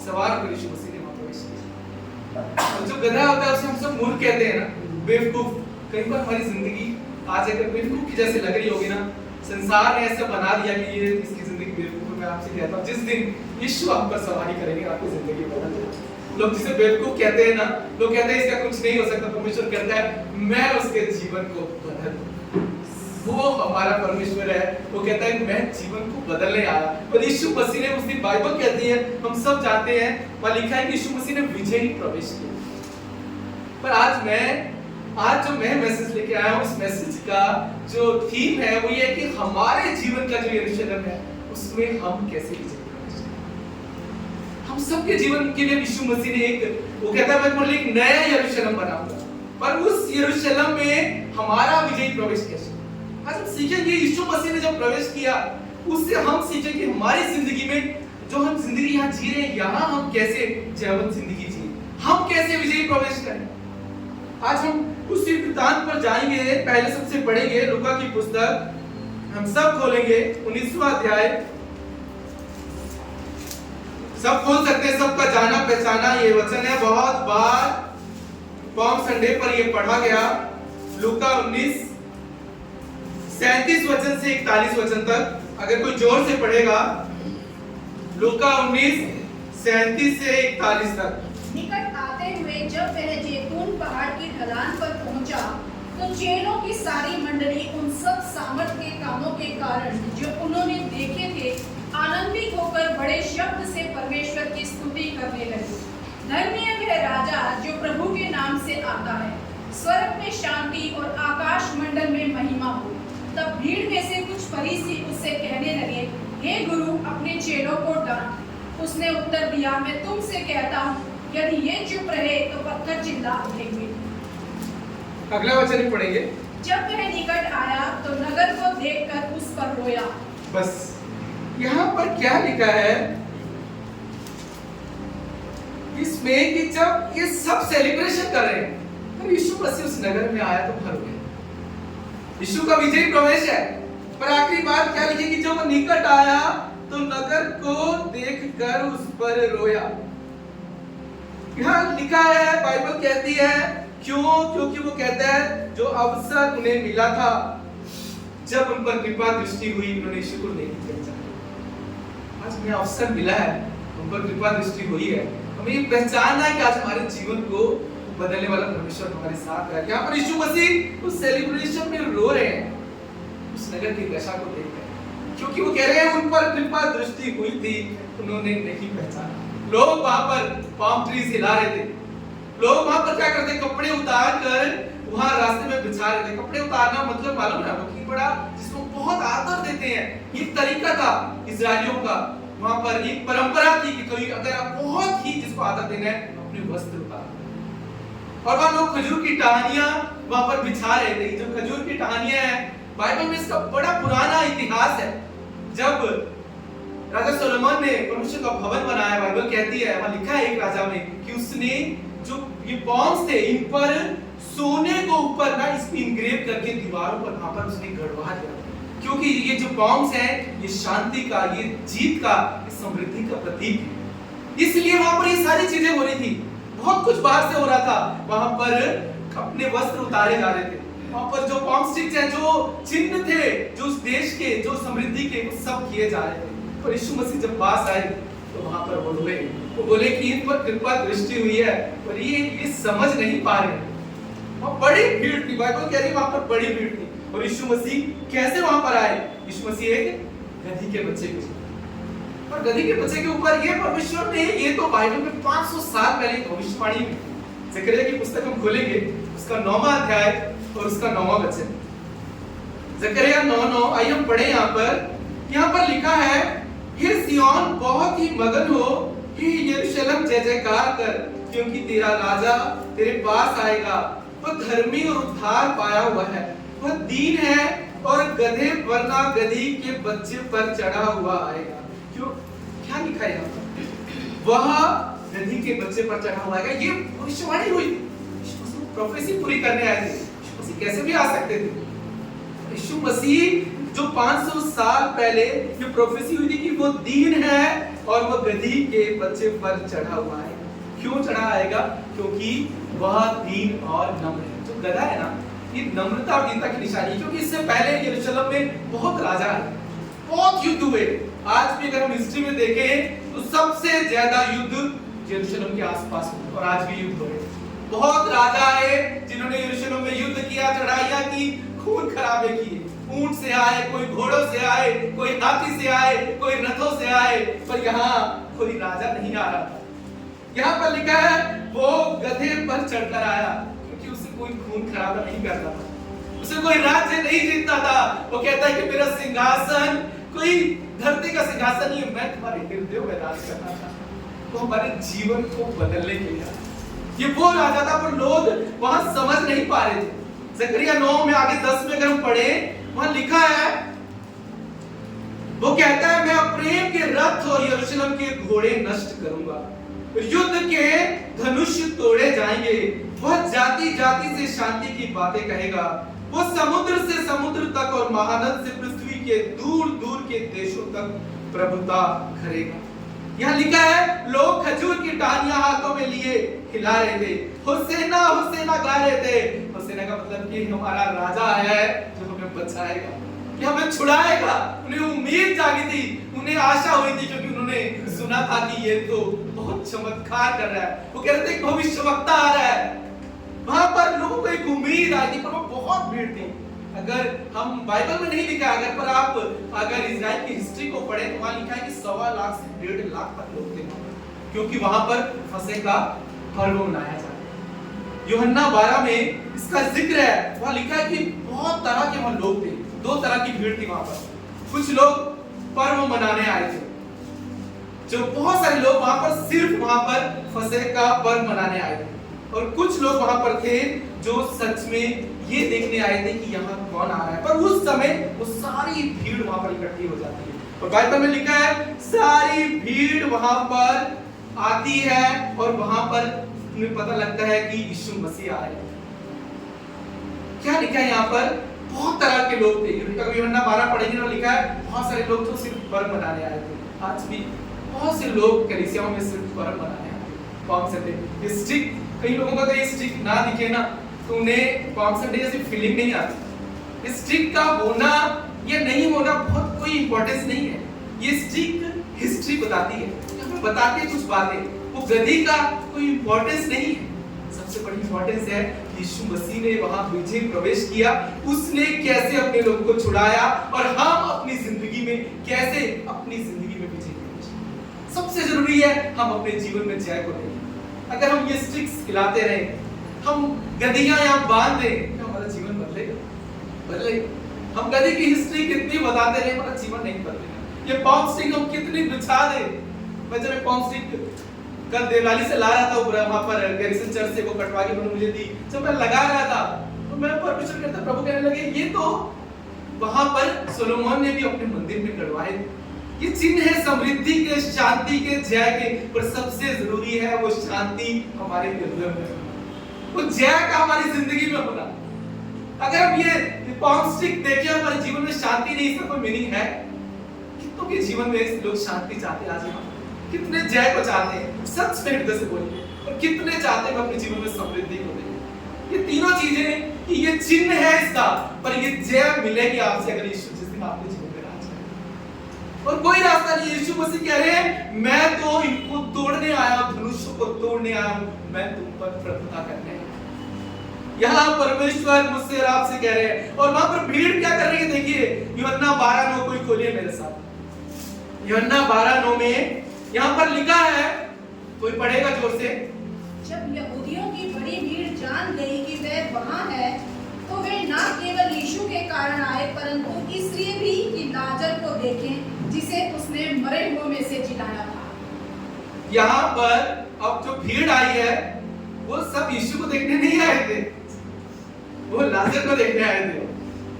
सवार होकर यीशु मसीह ने वहां प्रवेश किया। और जो गधा होता है उसे हम सब मूर्ख कहते हैं ना, बेवकूफ। कई बार हमारी जिंदगी आज अगर बेवकूफ की जैसे लग रही होगी ना, संसार ने ऐसा बना दिया कि ये इसकी जिंदगी बेवकूफ है। मैं आपसे कहता हूँ, जिस दिन यीशु आप पर सवारी करेंगे आपकी जिंदगी बदल जाएगी। लोग जिसे बेवकूफ कहते हैं ना, लोग कहते हैं इसका कुछ नहीं हो सकता, परमेश्वर कहता है मैं उसके जीवन को बदल दूं। वो हमारा परमेश्वर है, वो कहता है मैं जीवन को बदलने आया। और यीशु मसीह ने उस दिन, बाइबल कहती है, हम सब जानते हैं, वहां लिखा है कि यीशु मसीह ने विजयी प्रवेश किया। पर आज जो मैं मैसेज लेके आया हूं, उस मैसेज का जो थीम है वो ये है कि हमारे जीवन का जो यरूशलेम है उसमें हम कैसे विजयी प्रवेश करें। हम सबके जीवन के लिए यीशु मसीह ने वो कहता है मैं तुम्हारे लिए एक नया यरूशलेम बनाऊंगा, पर उस यरूशलेम में हमारा विजयी प्रवेश कैसे। आज हम सीखेंगे यीशु मसीह ने जब प्रवेश किया, उससे हम सीखेंगे हमारी जिंदगी में जो हम जिंदगी यहाँ जी रहे हैं, यहाँ हम कैसे जीवन जिंदगी जिए, हम कैसे विजयी प्रवेश करें। आज हम उसी वृत्तांत पर जाएंगे। पहले सबसे पढ़ेंगे लूका की पुस्तक, हम सब खोलेंगे 19वां अध्याय। सब खोल सकते हैं, सबका जाना पहचाना ये वचन है, बहुत बार पॉम संडे पर ये पढ़ा गया। लूका 19 37 वचन से 41 वचन तक, अगर कोई जोर से पढ़ेगा। लूका 19 37 से 41 तक। निकट आते हुए जब वह जैतून पहाड़ की ढलान पर पहुंचा, तो चेलों की सारी मंडली उन सब सामर्थ के कामों के कारण जो उन्होंने देखे थे आनंदित होकर बड़े शब्द से परमेश्वर की स्तुति करने लगे। धन्य वह राजा जो प्रभु के नाम से आता है, स्वर्ग में शांति और आकाश मंडल में महिमा हो। तब भीड़ में से कुछ फरीसी उससे कहने लगे, हे गुरु, अपने चेलों को डांट। उसने उत्तर दिया, मैं तुमसे कहता हूँ, यदि ये चुप रहे तो पत्थर चिल्ला उठेंगे। अगला वचन ही पढ़ेंगे। जब वह निकट आया तो नगर को देखकर उस पर रोया। बस यहाँ पर क्या लिखा है इसमें कि जब ये सब सेलिब्रेशन कर रहे हैं, तो यीशु मसीह उस नगर में आया तो भर गए। यीशु का विजयी प्रवेश है, पर आखिरी बात क्या लिखी कि जब वो निकट आया तो नगर को देखकर उस पर रोया। यहाँ लिखा है, बाइबल कहती है, क्यों? क्योंकि वो कहता है जो अवसर उन्हें मिला था, जब उन पर कृपा दृष्टि हुई, उन्होंने यीशु को नहीं पहचाना। आज हमें अवसर मिला है, उन पर कृपा दृष्टि हुई है, हमें ये पहचानना है कि आज हमारे जीवन को बदलने वाला परमेश्वर हमारे साथ है। यहाँ पर यीशु मसीह उस सेलिब्रेशन में रो रहे हैं, उस नगर की दशा को देखकर, क्योंकि वो कह रहे हैं उन पर कृपा दृष्टि हुई थी, उन्होंने नहीं पहचाना। लोग वहां पर पाम ट्रीज हिला रहे थे, लोग वहां पर क्या करते, कपड़े उतार कर वहां रास्ते में बिछा रहे थे। कपड़े उतारना मतलब मालूम है आपको, कि बड़ा जिसको बहुत आदर देते हैं, ये तरीका था इजरायलियों का। वहां पर एक परंपरा थी कि कोई अगर आप बहुत ही जिसको आदर देना है, अपने वस्त्र उतार। और वहां लोग खजूर की टहनियां वहां पर बिछा रहे थे। जो खजूर की टहनियां है, बाइबल में इसका बड़ा पुराना इतिहास है। जब राजा सोलोमन ने परमेश्वर का भवन बनाया, बाइबल कहती है, वहां लिखा है एक राजा में कि उसने जो ये पॉम्स थे, इन पर सोने को ऊपर ना इसको इंग्रेव करके दीवारों पर वहां पर उसने गड़वा दिया, क्योंकि ये जो पॉम्स हैं, ये शांति का, ये जीत का, ये समृद्धि का प्रतीक है। इसलिए वहां पर ये सारी चीजें हो रही थी। बहुत कुछ बाहर से हो रहा था, वहां पर अपने वस्त्र उतारे जा रहे थे। वहां पर जो पॉम स्टिक्स हैं, जो चिन्ह थे, जो उस देश के, जो समृद्धि के, वो सब किए जा रहे थे। पर यीशु मसीह जब पास आए तो वहां पर वो रोए, वो बोले कि इन पर कृपा दृष्टि हुई है, पर ये समझ नहीं पा रहे। वहां बड़ी भीड़ थी, बाइबल कह रही है वहां पर बड़ी भीड़ थी। और यीशु मसीह कैसे वहां पर आए? यीशु मसीह एक गधी के बच्चे के, और गधी के बच्चे के ऊपर ये परमेश्वर ने, ये तो बाइबल में 500 साल पहले भविष्यवाणी में, ज़करिया की पुस्तक हम खोलेंगे, उसका 9वां अध्याय और उसका 9वां वचन। ज़करिया 9:9, आइए हम पढ़े यहाँ पर लिखा है, हे सिय्योन बहुत ही मगन हो, हे यरूशलेम जय जयकार कर, क्योंकि तेरा राजा तेरे पास आएगा। वह धर्मी और उद्धार पाया हुआ है, वह दीन है और गधे वरना गधी के बच्चे पर चढ़ा हुआ आएगा। क्यों, क्या लिखा है यहाँ पर? वह गधी के बच्चे पर चढ़ा हुआ आएगा। ये भविष्यवाणी हुई, प्रोफेसी पूरी करने आए थे। यीशु मसीह कैसे भी आ सकते थे? यीशु मसीह जो 500 साल पहले जो प्रोफेसी हुई थी कि वो दीन है और वो गधी के बच्चे पर चढ़ा हुआ है। क्यों चढ़ा आएगा? क्योंकि वह दीन और नम्र है। जो गधा है ना, ये नम्रता और दीनता की निशानी है। क्योंकि इससे पहले यरूशलेम में बहुत राजा है, बहुत युद्ध हुए। आज भी अगर हम हिस्ट्री में देखें तो सबसे ज्यादा युद्ध यरूशलेम के आसपास हुए और आज भी युद्ध हो रहे। बहुत राजा है जिन्होंने यरूशलेम में युद्ध किया, चढ़ाइयां की, खून खराबे किए। ऊंट से आए, कोई घोड़ों से आए, कोई हाथी से आए, कोई रथों से आए, पर यहाँ कोई राजा नहीं आ रहा था। यहाँ पर लिखा है वो गधे पर चढ़कर आया, क्योंकि उसे कोई खून खराबा नहीं करता था, उसे कोई राज्य नहीं जीतता था। वो कहता है कि मेरा सिंहासन कोई धरती का सिंहासन नहीं है, मैं तुम्हारे हृदय में राज करना चाहता। तो हमारे जीवन को बदलने के लिए ये वो राजा था, पर लोग वहां समझ नहीं पा रहे थे। जकरिया 9 में आगे 10 में अगर हम पढ़े, वहां लिखा है, वो कहता है मैं प्रेम के रथ और यरूशलेम के घोड़े नष्ट करूंगा, युद्ध के धनुष तोड़े जाएंगे। वह जाति जाति से शांति की बातें कहेगा, वो समुद्र से समुद्र तक और महानद से पृथ्वी के दूर दूर के देशों तक प्रभुता करेगा। यहाँ लिखा है लोग खजूर की टहनियां हाथों में लिए हिला रहे थे, हुसैना हुसैना गा रहे थे। हुसैना का मतलब कि हमारा राजा है जो हमें बचाएगा, कि हमें छुड़ाएगा। उन्हें उम्मीद जागी थी, उन्हें आशा हुई थी, क्योंकि उन्होंने सुना था कि ये तो बहुत चमत्कार कर रहा है। वो कह रहे थे एक भविष्यवक्ता आ रहा है। वहां पर लोगों को एक उम्मीद आई थी, पर वो बहुत भीड़ थी। अगर हम बाइबल में नहीं लिखा, अगर पर आप अगर इजराइल की हिस्ट्री को पढ़े तो वहां लिखा है कि 1.25 लाख से 1.5 लाख तक लोग थे, क्योंकि वहां पर फसह का पर्व मनाया जाता है। यूहन्ना 12 में इसका जिक्र है, वहां लिखा है कि बहुत तरह के वहां लोग थे, 2 तरह की भीड़ थी वहां पर। कुछ लोग पर्व मनाने आए थे, जो बहुत सारे लोग वहां पर सिर्फ वहां पर फसह का पर्व मनाने आए थे, और कुछ लोग वहां पर थे जो सच में ये देखने आए थे कि यहाँ कौन आ रहा है। पर उस समय वो सारी भीड़ वहां पर इकट्ठी हो जाती है, और बाइबल में लिखा है सारी भीड़ वहां पर आती है, और वहां पर तुम्हें पता लगता है कि यीशु मसीह आ रहे हैं। क्या लिखा है यहाँ पर? बहुत तरह के लोग थे। यूहन्ना 12 पढ़ेंगे ना, लिखा है बहुत सारे लोग तो सिर्फ पर्व मनाने आए थे। आज भी बहुत से लोग कलीसियाओं में सिर्फ पर्व मनाने आए थे। पाम संडे स्टिक, कई लोगों का तो ये स्टिक ना दिखे ना तो उन्हें पाम संडे जैसी फीलिंग नहीं आती। स्टिक का होना या नहीं होना बहुत कोई इंपॉर्टेंस नहीं है। ये स्टिक हिस्ट्री बताती है, हमें बताती है कुछ बातें। वो गधी का कोई इंपॉर्टेंस नहीं है। सबसे बड़ी इंपॉर्टेंस है यीशु मसीह ने वहां विजय प्रवेश किया, उसने कैसे अपने लोगों को छुड़ाया, और हम अपनी जिंदगी में कैसे अपनी जिंदगी में विजय प्रवेश किया। सबसे जरूरी है हम अपने जीवन में जय को दें। अगर हम ये स्टिक्स खिलाते रहे, हम गधियां यहाँ बांध दें, तो हमारा जीवन बदलेगा। हम गधी की हिस्ट्री कितनी बताते रहे, हमारा जीवन नहीं बदलेगा। ये पॉम स्टिक हम कितनी बिछा दे। मैं जब पॉम स्टिक कल देवलाली से ला रहा था, वहां पर गैरिसन चर्च से वो कटवा के उन्होंने मुझे दी। जब मैं लगा रहा था तो मैं परमेश्वर करता, प्रभु कहने लगे ये तो वहां पर सोलोमन ने भी अपने मंदिर में गड़वाए। ये चिन्ह है समृद्धि के, शांति के, जय के, पर सबसे जरूरी है वो शांति हमारे हृदय में, वो जय का हमारी जिंदगी में होना। अगर हम ये पॉम स्टिक देखें हमारे जीवन में शांति नहीं, इसका कोई मीनिंग है? कितनों के जीवन में लोग शांति चाहते हैं, आज यहाँ कितने जय को चाहते हैं, सच में हृदय से बोलिए, और कितने चाहते हैं अपने जीवन में समृद्धि को दें। ये तीनों चीजें कि ये चिन्ह है इसका, पर ये जय मिलेगी आपसे अगर यीशु जिस दिन आपके जीवन में राज करें। और कोई रास्ता नहीं। यीशु मसीह कह रहे हैं मैं तो इनको तोड़ने आया हूं, धनुष को तोड़ने आया हूं, मैं तुम पर प्रभुता करने आया हूं। यहाँ परमेश्वर मुझसे और आपसे कह रहे हैं, और वहां पर भीड़ क्या कर रही है? देखिए यूहन्ना 12:9 कोई खोलिए मेरे साथ। यूहन्ना 12:9 में यहाँ पर लिखा है, कोई पढ़ेगा जोर से। जब यहूदियों की बड़ी भीड़ जान गई कि वह वहां है, तो वे न केवल यीशु के कारण आए, परंतु इसलिए भी कि लाजर को देखें जिसे उसने मरे हुओं में से जिलाया था। यहाँ पर अब जो भीड़ आई है वो सब यीशु को देखने नहीं आए थे, वो लाजर को देखने आए थे।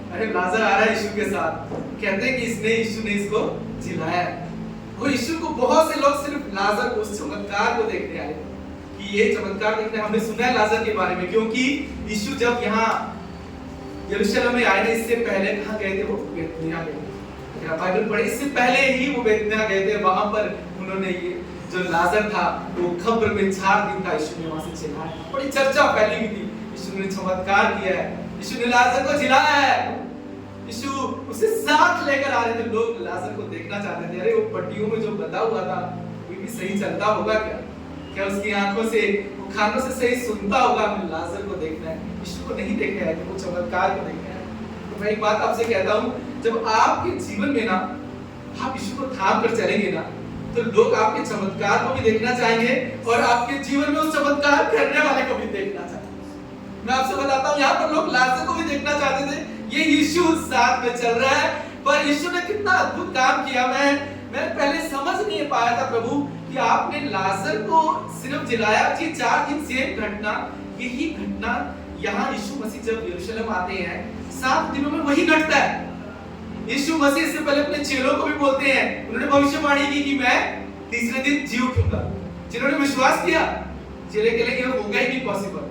अरे लाजर आ रहा है यीशु के साथ, कहते हैं कि यीशु ने इसको जिलाया। वो यीशु को बहुत से लोग सिर्फ लाजर को, उस चमत्कार को देखने आए कि ये चमत्कार देखने। हमने सुना है लाजर के बारे में, क्योंकि यीशु जब यहाँ यरूशलेम में आए थे, इससे पहले कहाँ गए थे? वो बैतनिय्याह गए थे। बाइबल पढ़े, इससे पहले ही वो बैतनिय्याह गए थे। वहां पर उन्होंने ये जो लाजर था वो कब्र में 4 दिन का यीशु ने वहां से जिलाया। बड़ी चर्चा फैली हुई थी, यीशु ने चमत्कार किया है, यीशु ने लाजर को जिलाया है। यीशु उसे साथ लेकर आ रहे थे। लोग लाजर को देखना चाहते थे। अरे वो पट्टियों में जो बंधा हुआ था वो भी सही चलता होगा क्या? क्या उसकी आंखों से, वो कानों से सही सुनता होगा? हमें लाजर को देखना है, यीशु को नहीं देखने आए थे, वो चमत्कार को देखना है। तो मैं एक बात आपसे कहता हूँ, जब आपके जीवन में ना आप यीशु को थाम कर चलेंगे ना, तो लोग आपके चमत्कार को भी देखना चाहेंगे और आपके जीवन में उस चमत्कार करने वाले को भी देखना चाहेंगे। मैं आपसे बताता हूँ, यहाँ पर लोग लाजर को भी देखना चाहते थे। ये यीशु साथ में चल रहा है, पर यीशु ने कितना अद्भुत काम किया। मैं पहले समझ नहीं पाया था प्रभु कि आपने लाजर को सिर्फ जिलाया। जी 4 दिन सेम घटना, यही घटना यहाँ यीशु मसीह जब यरूशलेम आते हैं 7 दिनों में वही घटता है। यीशु मसीह इससे पहले अपने चेलों को भी बोलते हैं, उन्होंने भविष्यवाणी की कि मैं तीसरे दिन जी उठूंगा। जिन्होंने विश्वास किया, चेले के लिए होगा ही नहीं पॉसिबल।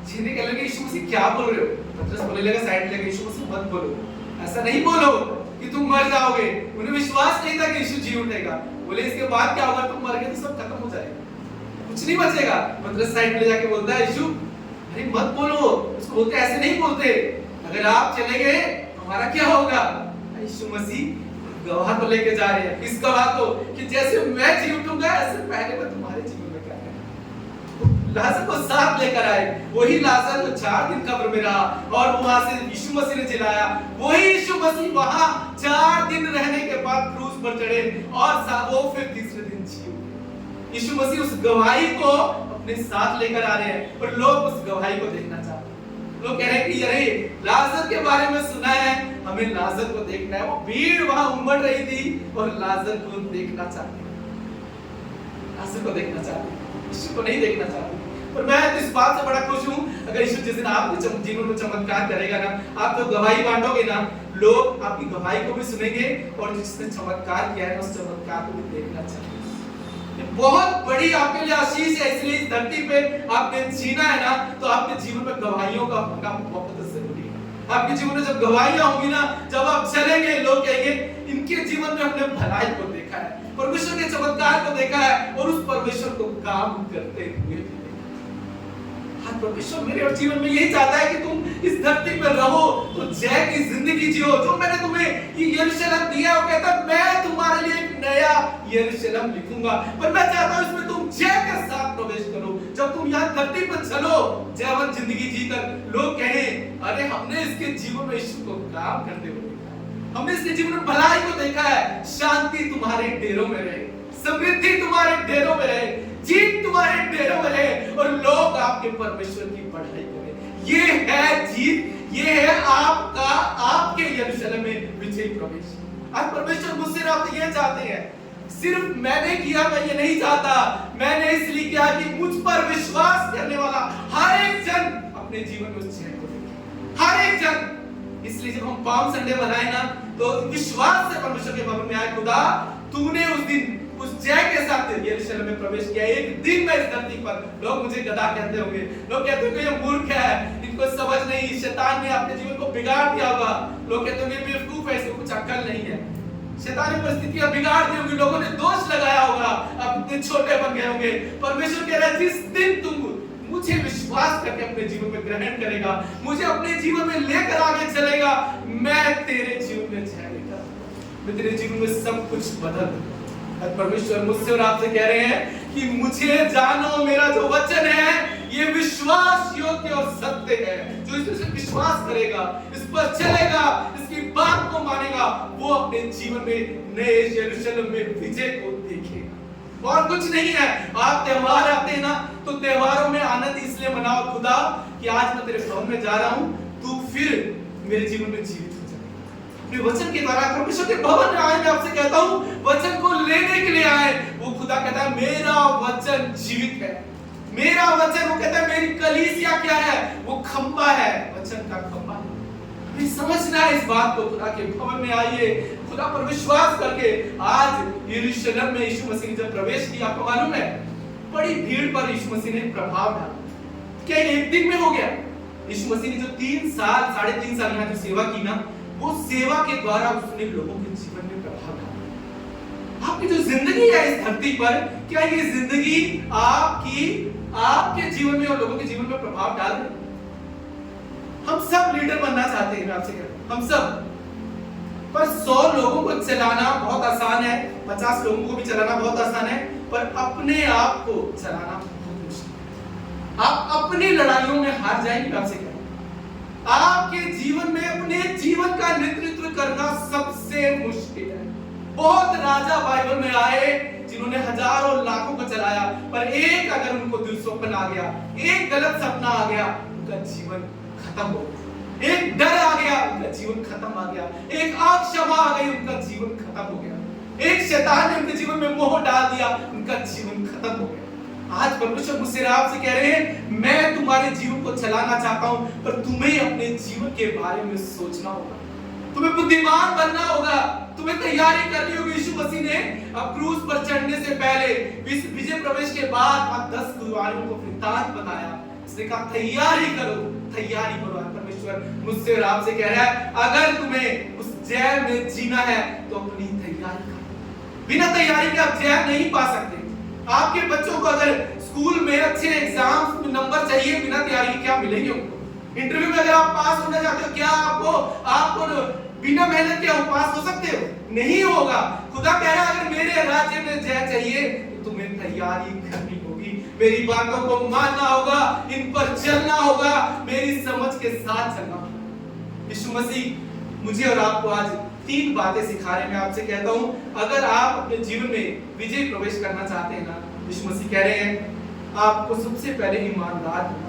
चेले कह लगे यीशु मसीह क्या बोल रहे हो? पतरस बोलने लगा साइड लेके, यीशु मसीह मत बोलो, ऐसा नहीं बोलो कि तुम मर जाओगे। उन्हें विश्वास नहीं था कि यीशु जी उठेगा। बोले इसके बाद क्या होगा? तुम मर गए तो सब खत्म हो जाएगा, कुछ नहीं बचेगा। पतरस साइड में जाके बोलता है यीशु अरे मत बोलो। उसको बोलते ऐसे नहीं बोलते, अगर आप चले गए हमारा क्या होगा? यीशु मसीह गवाह को लेके जा रहे हैं। किस गवाह को? कि जैसे मैं जी उठूंगा ऐसे पहले मैं तुम्हारे जीवन में क्या करूं। लाजर को साथ लेकर आए, वही लाजर जो 4 दिन कब्र में रहा और वहां से यीशु मसीह ने जिलाया, वही यीशु मसीह वहां 4 दिन रहने के बाद क्रूस पर चढ़े और वो फिर तीसरे दिन जी उठे। यीशु मसीह उस गवाही को अपने साथ लेकर आ रहे हैं और लोग उस गवाही को देखना चाहते हैं। लोग कह रहे हैं कि अरे लाजर के बारे में सुना है, हमें लाजर को देखना है। वो भीड़ वहां उमड़ रही थी और लाजर को देखना चाहते हैं, लाजर को देखना चाहते हैं, यीशु को नहीं देखना चाहते। और मैं इस बात से बड़ा खुश हूं, अगर यीशु जिस दिन आपके जीवन में चमत्कार करेगा ना, आप तो गवाही बांटोगे ना, लोग आपकी गवाही को भी सुनेंगे और जिसने चमत्कार किया है उस चमत्कार को भी देखना चाहेंगे। बहुत बड़ी आपके लिए आशीष है। इसलिए इस धरती पे आपने जीना है ना, तो आपके जीवन में गवाहियों का होना बहुत जरूरी है। आपके जीवन में जब गवाहियां होंगी ना, जब आप चलेंगे, लोग कहेंगे इनके जीवन में हमने भलाई को देखा है, परमेश्वर के चमत्कार को देखा है और उस परमेश्वर को काम करते हुए भी। हाँ, परमेश्वर मेरे और जीवन में यही चाहता है कि तुम इस धरती पर रहो तो जय की जिंदगी जियो। जो मैंने तुम्हें ये यरूशलेम दिया, वो कहता है मैं तुम्हारे लिए एक नया यरूशलेम लिखूंगा, पर मैं चाहता हूं इसमें तुम जय के साथ प्रवेश करो। जब तुम यहाँ धरती पर चलो जयवंत जिंदगी जीकर, लोग कहें अरे हमने इसके जीवन में यीशु को काम करते हुए देखा है, हमने इसके जीवन में भलाई को देखा है। शांति तुम्हारे डेरों में रहे, समृद्धि तुम्हारे डेरों में रहे, जीत तुम्हारे डेरों में रहे और लोग आपके परमेश्वर की बढ़ाई करें। ये है जीत, ये है आपका, आपके यरूशलेम में विजय प्रवेश। आज परमेश्वर मुझसे आप ये चाहते हैं, सिर्फ मैंने किया मैं ये नहीं चाहता, मैंने इसलिए किया कि मुझ पर विश्वास करने वाला हर एक जन अपने जीवन में उस जय को देखे, हर एक जन। इसलिए जब हम पाम संडे मनाए ना, तो विश्वास से परमेश्वर के भवन में आए, खुदा तूने उस दिन उस जय के साथ यरूशलेम में प्रवेश किया। एक दिन में इस धरती पर लोग मुझे गधा कहते होंगे, लोग कहते होंगे ये मूर्ख है, इनको समझ नहीं, शैतान ने अपने जीवन को बिगाड़ दिया होगा। लोग कहते होंगे बेवकूफ है, इसको कुछ अक्ल नहीं है, शैतानी परिस्थितियां बिगाड़ दी होंगी, लोगों ने दोष लगाया होगा, अब इतने छोटे बन गए होंगे। परमेश्वर कह रहा है जिस दिन तुम मुझे विश्वास करके अपने जीवन में ग्रहण करेगा, मुझे अपने जीवन में लेकर आगे चलेगा, मैं तेरे जीवन में जय लेकर, मैं तेरे जीवन में सब कुछ बदल दूंगा। परमेश्वर मुझसे और आपसे कह रहे हैं कि मुझे जानो, मेरा जो वचन है ये विश्वास योग्य और सत्य है। जो इसमें विश्वास करेगा, इस पर चलेगा, इसकी बात को मानेगा, वो अपने जीवन में नए यरूशलेम में विजय को देखेगा। और कुछ नहीं है। आप त्योहार आते हैं ना, तो त्योहारों में आनंद इसलिए मनाओ खुदा कि आज मैं तेरे भवन में जा रहा हूं, तू फिर मेरे जीवन में जीवित वचन के द्वारा परमेश्वर के भवन में आए। मैं आपसे कहता हूं वचन को लेने के लिए आए, वो खुदा कहता है मेरा वचन जीवित है। मेरा वचन, वो कहता है मेरी कलीसिया क्या है? वो खंबा है, वचन का खंबा है। हमें समझना है इस बात को। खुदा के भवन में आइए, खुदा पर विश्वास करके। आज यरूशलेम में यीशु मसीह ने जब प्रवेश किया, आपको मालूम है बड़ी भीड़ पर यीशु मसीह ने प्रभाव डाला। क्या एक दिन में हो गया? यीशु मसीह ने जो 3 साल 3.5 साल यहाँ जो सेवा की ना, वो सेवा के द्वारा उसने लोगों के जीवन में प्रभाव डाला। आपकी जो जिंदगी है इस धरती पर, क्या ये जिंदगी आपके जीवन में और लोगों के जीवन में प्रभाव डाल रही? हम सब लीडर बनना चाहते हैं, मैं आपसे कह रहा हूं, हम सब। पर 100 लोगों को चलाना बहुत आसान है, 50 लोगों को भी चलाना बहुत आसान है, पर अपने आप को चलाना बहुत मुश्किल है। आप अपनी लड़ाइयों में हार जाएंगे, मैं आपसे कह रहा हूं। आपके जीवन में अपने जीवन का नेतृत्व करना सबसे मुश्किल है। बहुत राजा बाइबल में आए जिन्होंने हजारों लाखों को चलाया, पर एक अगर उनको दुस्वप्न आ गया, एक गलत सपना आ गया, उनका जीवन खत्म हो गया। एक डर आ गया, उनका जीवन खत्म आ गया। एक आग क्षमा आ गई, उनका जीवन खत्म हो गया। एक शैतान ने उनके जीवन में मोह डाल दिया, उनका जीवन खत्म हो गया। आज परमेश्वर मुझसे आपसे कह रहे हैं, मैं तुम्हारे जीवन को चलाना चाहता हूं, पर तुम्हें अपने जीवन के बारे में सोचना होगा, तुम्हें बुद्धिमान बनना होगा, तुम्हें तैयारी करनी होगी। यीशु मसीह ने अब क्रूस पर चढ़ने से पहले, विजय प्रवेश के बाद 10 गुरुवारों को वृत्तांत बताया। उसने कहा तैयारी करो, तैयारी करो। परमेश्वर मुझसे और आपसे कह रहा है, अगर तुम्हें उस जय में जीना है तो अपनी तैयारी करो। बिना तैयारी के आप जय नहीं पा सकते। आपके बच्चों को अगर स्कूल में अच्छे एग्जाम में नंबर चाहिए, बिना तैयारी के क्या मिलेंगे उनको? इंटरव्यू में अगर आप पास होना चाहते हो, क्या आपको बिना मेहनत के आप पास हो सकते हो? नहीं होगा। खुदा कह रहा है, अगर मेरे राज्य में जय चाहिए तो तुम्हें तैयारी करनी होगी, मेरी बातों को मानना होगा, इन पर चलना होगा, मेरी समझ के साथ चलना होगा। यीशु मसीह मुझे और आपको आज 3 बातें सिखा रहे हैं। मैं आपसे कहता हूं, अगर आप अपने जीवन में विजय प्रवेश करना चाहते हैं ना, यीशु मसीह कह रहे हैं आपको सबसे पहले ईमानदार होना।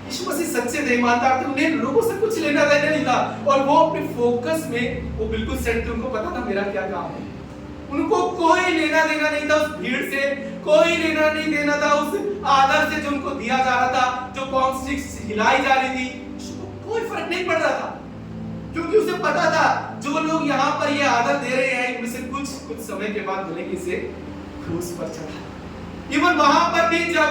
यीशु मसीह सच्चे थे, ईमानदार थे, उन्हें लोगों से कुछ लेना देना नहीं था, और वो अपने फोकस में वो बिल्कुल सेट थे। उनको पता था मेरा क्या काम है। उनको कोई लेना देना नहीं था उस भीड़ से, कोई लेना नहीं देना था उस आदर से जो उनको दिया जा रहा था, जो पॉम स्टिक्स हिलाई जा रही थी, उसको कोई फर्क नहीं पड़ रहा था, क्योंकि उसे पता था जो लोग यहाँ पर ये आदर दे रहे हैं, इनमें से कुछ समय के बाद बोलेंगे इसे क्रूस पर चढ़ा। इवन वहां पर भी जब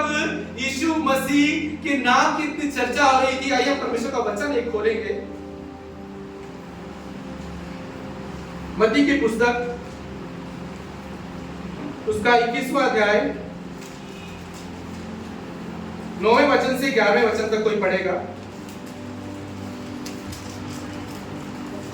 यीशु मसीह के नाम की इतनी चर्चा हो रही थी, आइए परमेश्वर का वचन एक खोलेंगे, मत्ती की पुस्तक उसका 21वां अध्याय 9वें वचन से 11वें वचन तक कोई पढ़ेगा।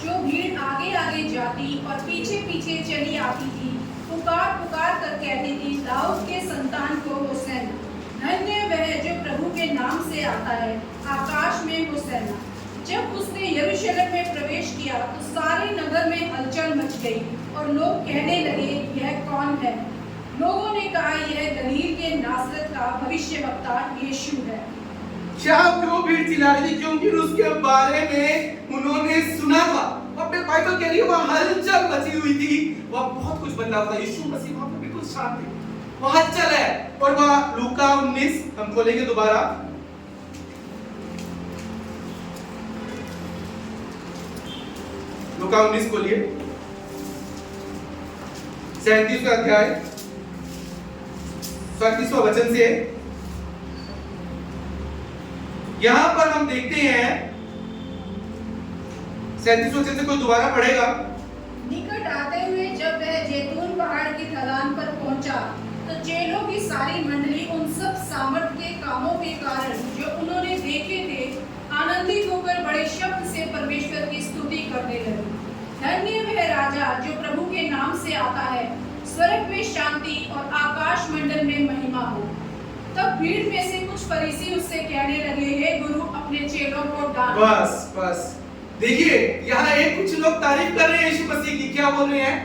जो भीड़ आगे आगे जाती और पीछे पीछे चली आती थी, पुकार पुकार कर कहती थी, दाऊद के संतान को होसैना, धन्य वह जो प्रभु के नाम से आता है, आकाश में होसैना। जब उसने यरूशलेम में प्रवेश किया तो सारे नगर में हलचल मच गई और लोग कहने लगे, यह कौन है? लोगों ने कहा, यह गलील के नासरत का भविष्यवक्ता यीशु है। क्या क्यों भीड़ चिल्ला रही थी? क्योंकि उसके बारे में उन्होंने सुना था। अपने बाइबल कह रही है वहां हलचल मची हुई थी, वहां बहुत कुछ बदला था। यीशु मसीह वहां पर बिल्कुल शांत थे, वहां हलचल है। और वहां लूका 19 हम खोलेंगे दोबारा, लूका 19 खोलिए, 37वां अध्याय 37वां वचन से यहां पर हम देखते हैं, 37वां वचन से कोई दोबारा पढ़ेगा। निकट आते हुए जब वह जैतून पहाड़ की ढलान पर पहुंचा तो चेलों की सारी मंडली उन सब सामर्थ के कामों के कारण जो उन्होंने देखे थे आनंदित होकर बड़े शब्द से परमेश्वर की स्तुति करने लगे। धन्य वह राजा जो प्रभु के नाम से आता है, स्वर्ग में शांति और आकाश मंडल में महिमा हो। तब भीड़ में से कुछ फरीसी उससे कहने लगे, हे गुरु, अपने चेलों को डांट। बस देखिए, यहाँ एक कुछ लोग तारीफ कर रहे हैं यीशु मसीह की। क्या बोल रहे हैं?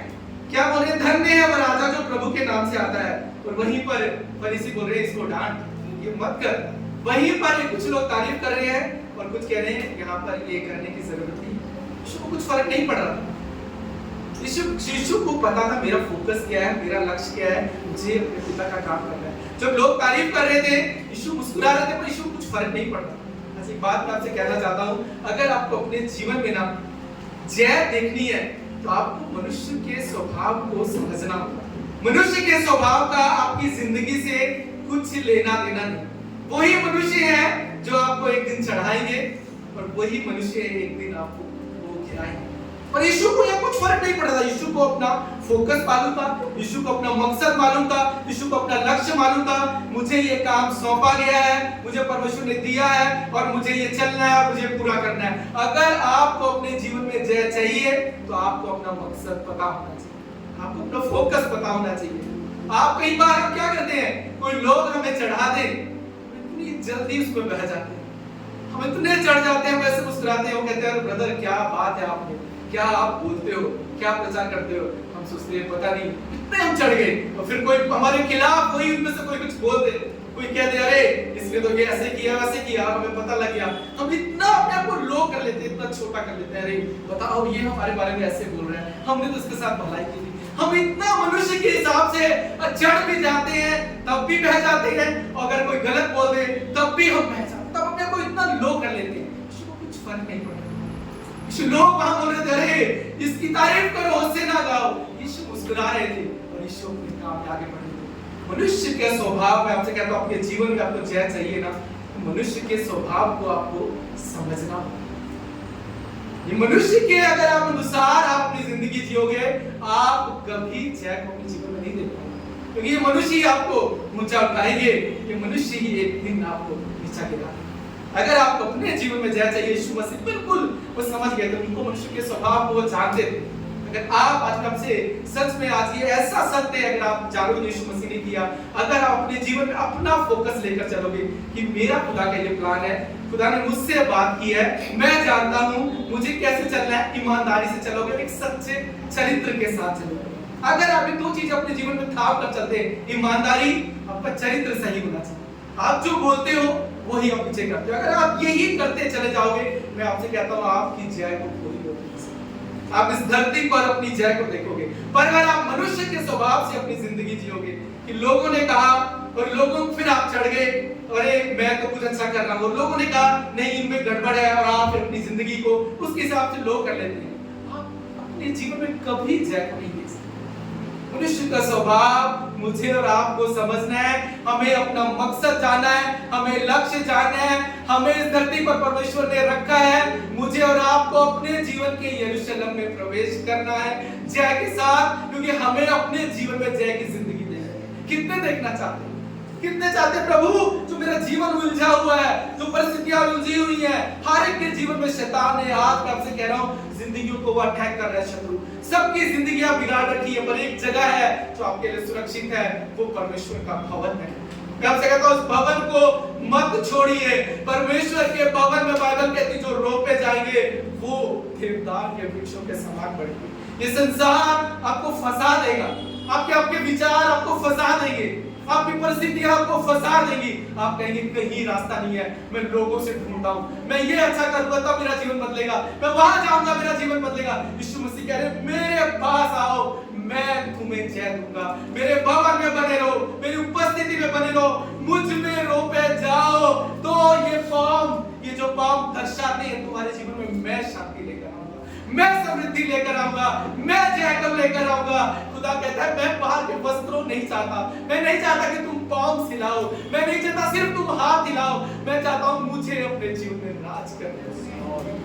क्या बोल रहे हैं? धन्य है वह राजा जो प्रभु के नाम से आता है। और वहीं पर फरीसी बोल रहे हैं, इसको डांट, ये मत कर। वहीं पर कुछ लोग तारीफ कर रहे हैं और कुछ कह रहे हैं यहाँ पर ये करने की जरूरत नहीं। यीशु को कुछ फर्क नहीं पड़ रहा। यीशु को पता था मेरा फोकस क्या है, मेरा लक्ष्य क्या है, मुझे अपने पिता का काम करना है। जब लोग तारीफ कर रहे थे, यीशु मुस्कुरा रहे थे, पर यीशु को कुछ फर्क नहीं पड़ता। आज एक बात मैं आपसे कहना चाहता हूँ, अगर आपको अपने जीवन में ना जय देखनी है तो आपको मनुष्य के स्वभाव को समझना होगा। मनुष्य के स्वभाव का आपकी जिंदगी से कुछ लेना देना नहीं। वही मनुष्य है जो आपको एक दिन चढ़ाएंगे और वही मनुष्य एक दिन आपको वो गिराएंगे। पर यीशु को यह कुछ फर्क नहीं पड़ता। यीशु को अपना फोकस मालूम था, यीशु को अपना मकसद मालूम था, यीशु को अपना लक्ष्य मालूम था। मुझे ये काम सौंपा गया है, मुझे परमेश्वर ने दिया है और मुझे ये चलना है, मुझे पूरा करना है। अगर आपको अपने जीवन में जय चाहिए तो आपको अपना मकसद पता होना चाहिए, आपको अपना फोकस पता होना चाहिए। आप कई बार हम क्या करते हैं, कोई लोग हमें चढ़ा दे, इतनी जल्दी उसमें बह जाते हैं, हम इतने चढ़ जाते हैं, वैसे मुस्कुराते हैं, वो कहते हैं ब्रदर क्या बात है आपने, क्या आप बोलते हो, क्या प्रचार करते हो। हम सोचते हैं पता नहीं इतने हम चढ़ गए, और फिर कोई हमारे खिलाफ कोई उनमें से कोई कुछ बोल दे, कोई कह दे अरे इसने तो ये ऐसे किया वैसे किया, हमें पता लग गया। हम इतना अपने आप को लो कर लेते हैं, इतना छोटा कर लेते हैं, अरे बताओ ये हमारे बारे में ऐसे बोल रहे हैं, हमने तो उसके साथ भलाई की थी। हम इतना मनुष्य के हिसाब से चढ़ भी जाते हैं, तब भी बह जाते हैं, और अगर कोई गलत बोल दे तब भी हम बह जाते हैं, तब अपने को इतना लो कर लेते हैं। इसको कुछ फर्क नहीं पड़ता। लोग वहां बोल रहे थे अरे इसकी तारीफ करो, उससे ना गाओ। यीशु मुस्कुरा रहे थे और यीशु अपने काम में आगे बढ़ रहे थे। मनुष्य के स्वभाव में आपसे कहता हूं, आपके जीवन में आपको जय चाहिए ना, तो मनुष्य के स्वभाव को आपको समझना होगा। ये मनुष्य के अगर आप अनुसार आप अपनी जिंदगी जियोगे, आप कभी जय को अपने जीवन में नहीं देख पाएंगे, क्योंकि ये मनुष्य ही आपको ऊंचा उठाएंगे, ये मनुष्य ही एक दिन आपको नीचा गिराएंगे। अगर आपको अपने जीवन में जय चाहिए, यीशु मसीह बिल्कुल वो समझ गए थे, उनको मनुष्य के स्वभाव को वो जानते थे। अगर आप आज हमसे सच में आज ये ऐसा सत्य है, अगर आप जानोगे यीशु मसीह ने किया, अगर आप अपने जीवन में अपना फोकस लेकर चलोगे कि मेरा खुदा का ये प्लान है, खुदा ने मुझसे बात की है, मैं जानता हूं मुझे कैसे चलना है, ईमानदारी से चलोगे, एक सच्चे चरित्र के साथ चलोगे। अगर आप ये दो चीज अपने जीवन में थाम कर चलते हैं, ईमानदारी, आपका चरित्र सही होना चाहिए, आप जो बोलते हो वही आप पीछे करते हो, अगर आप यही करते चले जाओगे, मैं आपसे कहता हूं आपकी जय को पूरी होगी। आप इस धरती पर अपनी जय को देखोगे। पर अगर आप मनुष्य के स्वभाव से अपनी जिंदगी जियोगे कि लोगों ने कहा और लोगों फिर आप चढ़ गए, अरे मैं तो कुछ अच्छा कर रहा हूं, लोगों ने कहा नहीं इनमें गड़बड़ है, और आप फिर अपनी जिंदगी को उसके हिसाब से लो कर लेते हैं, आप अपने जीवन में कभी जय को नहीं देख सकते। मनुष्य का स्वभाव मुझे और आपको समझना है, हमें अपना मकसद जानना है, हमें लक्ष्य जानना है, हमें इस धरती पर परमेश्वर ने रखा है, मुझे और आपको अपने जीवन के यरूशलेम में प्रवेश करना है जय के साथ, क्योंकि हमें अपने जीवन में जय की जिंदगी देखनी है। कितने देखना चाहते हैं, कितने चाहते हैं प्रभु जो मेरा जीवन उलझा हुआ है, जो परिस्थितियां उलझी हुई है, हर एक के जीवन में शैतान ने, आज मैं आपसे कह रहा हूं, जिंदगियों को वो अटैक कर रहा है शत्रु, सबकी जिंदगियां बिगाड़ रखी है, पर एक जगह है जो आपके लिए सुरक्षित है, वो परमेश्वर का भवन है। मैं आपसे कहता हूं उस भवन को मत छोड़िए, परमेश्वर के भवन में बाइबल कहती जो रोपे जाएंगे वो देवदार के वृक्षों के समान बढ़ेंगे। ये संसार आपको फंसा देगा, आपके विचार आपको फंसा देंगे, आपकी परिस्थितियां आपको फंसा देंगी, आप कहेंगे कहीं रास्ता नहीं है, मैं लोगों से ढूंढता हूं, मैं ये अच्छा करूंगा तब मेरा जीवन बदलेगा, मैं वहां जाऊंगा मेरा जीवन बदलेगा। यीशु मसीह कह रहे मेरे पास आओ, मैं तुम्हें जय दूंगा, मेरे भवन में बने रहो, मेरी उपस्थिति में बने रहो, मुझ में रोपे जाओ, तो ये जो पाम दर्शाते हैं तुम्हारे जीवन में मैं शांति लेकर आऊंगा, मैं समृद्धि लेकर आऊंगा, मैं जय को लेकर आऊंगा। खुदा कहता है मैं बाहर के वस्त्रों नहीं चाहता, मैं नहीं चाहता कि तुम पाँव हिलाओ, मैं नहीं चाहता सिर्फ तुम हाथ हिलाओ, मैं चाहता हूं मुझे अपने जीवन में राज करने दो,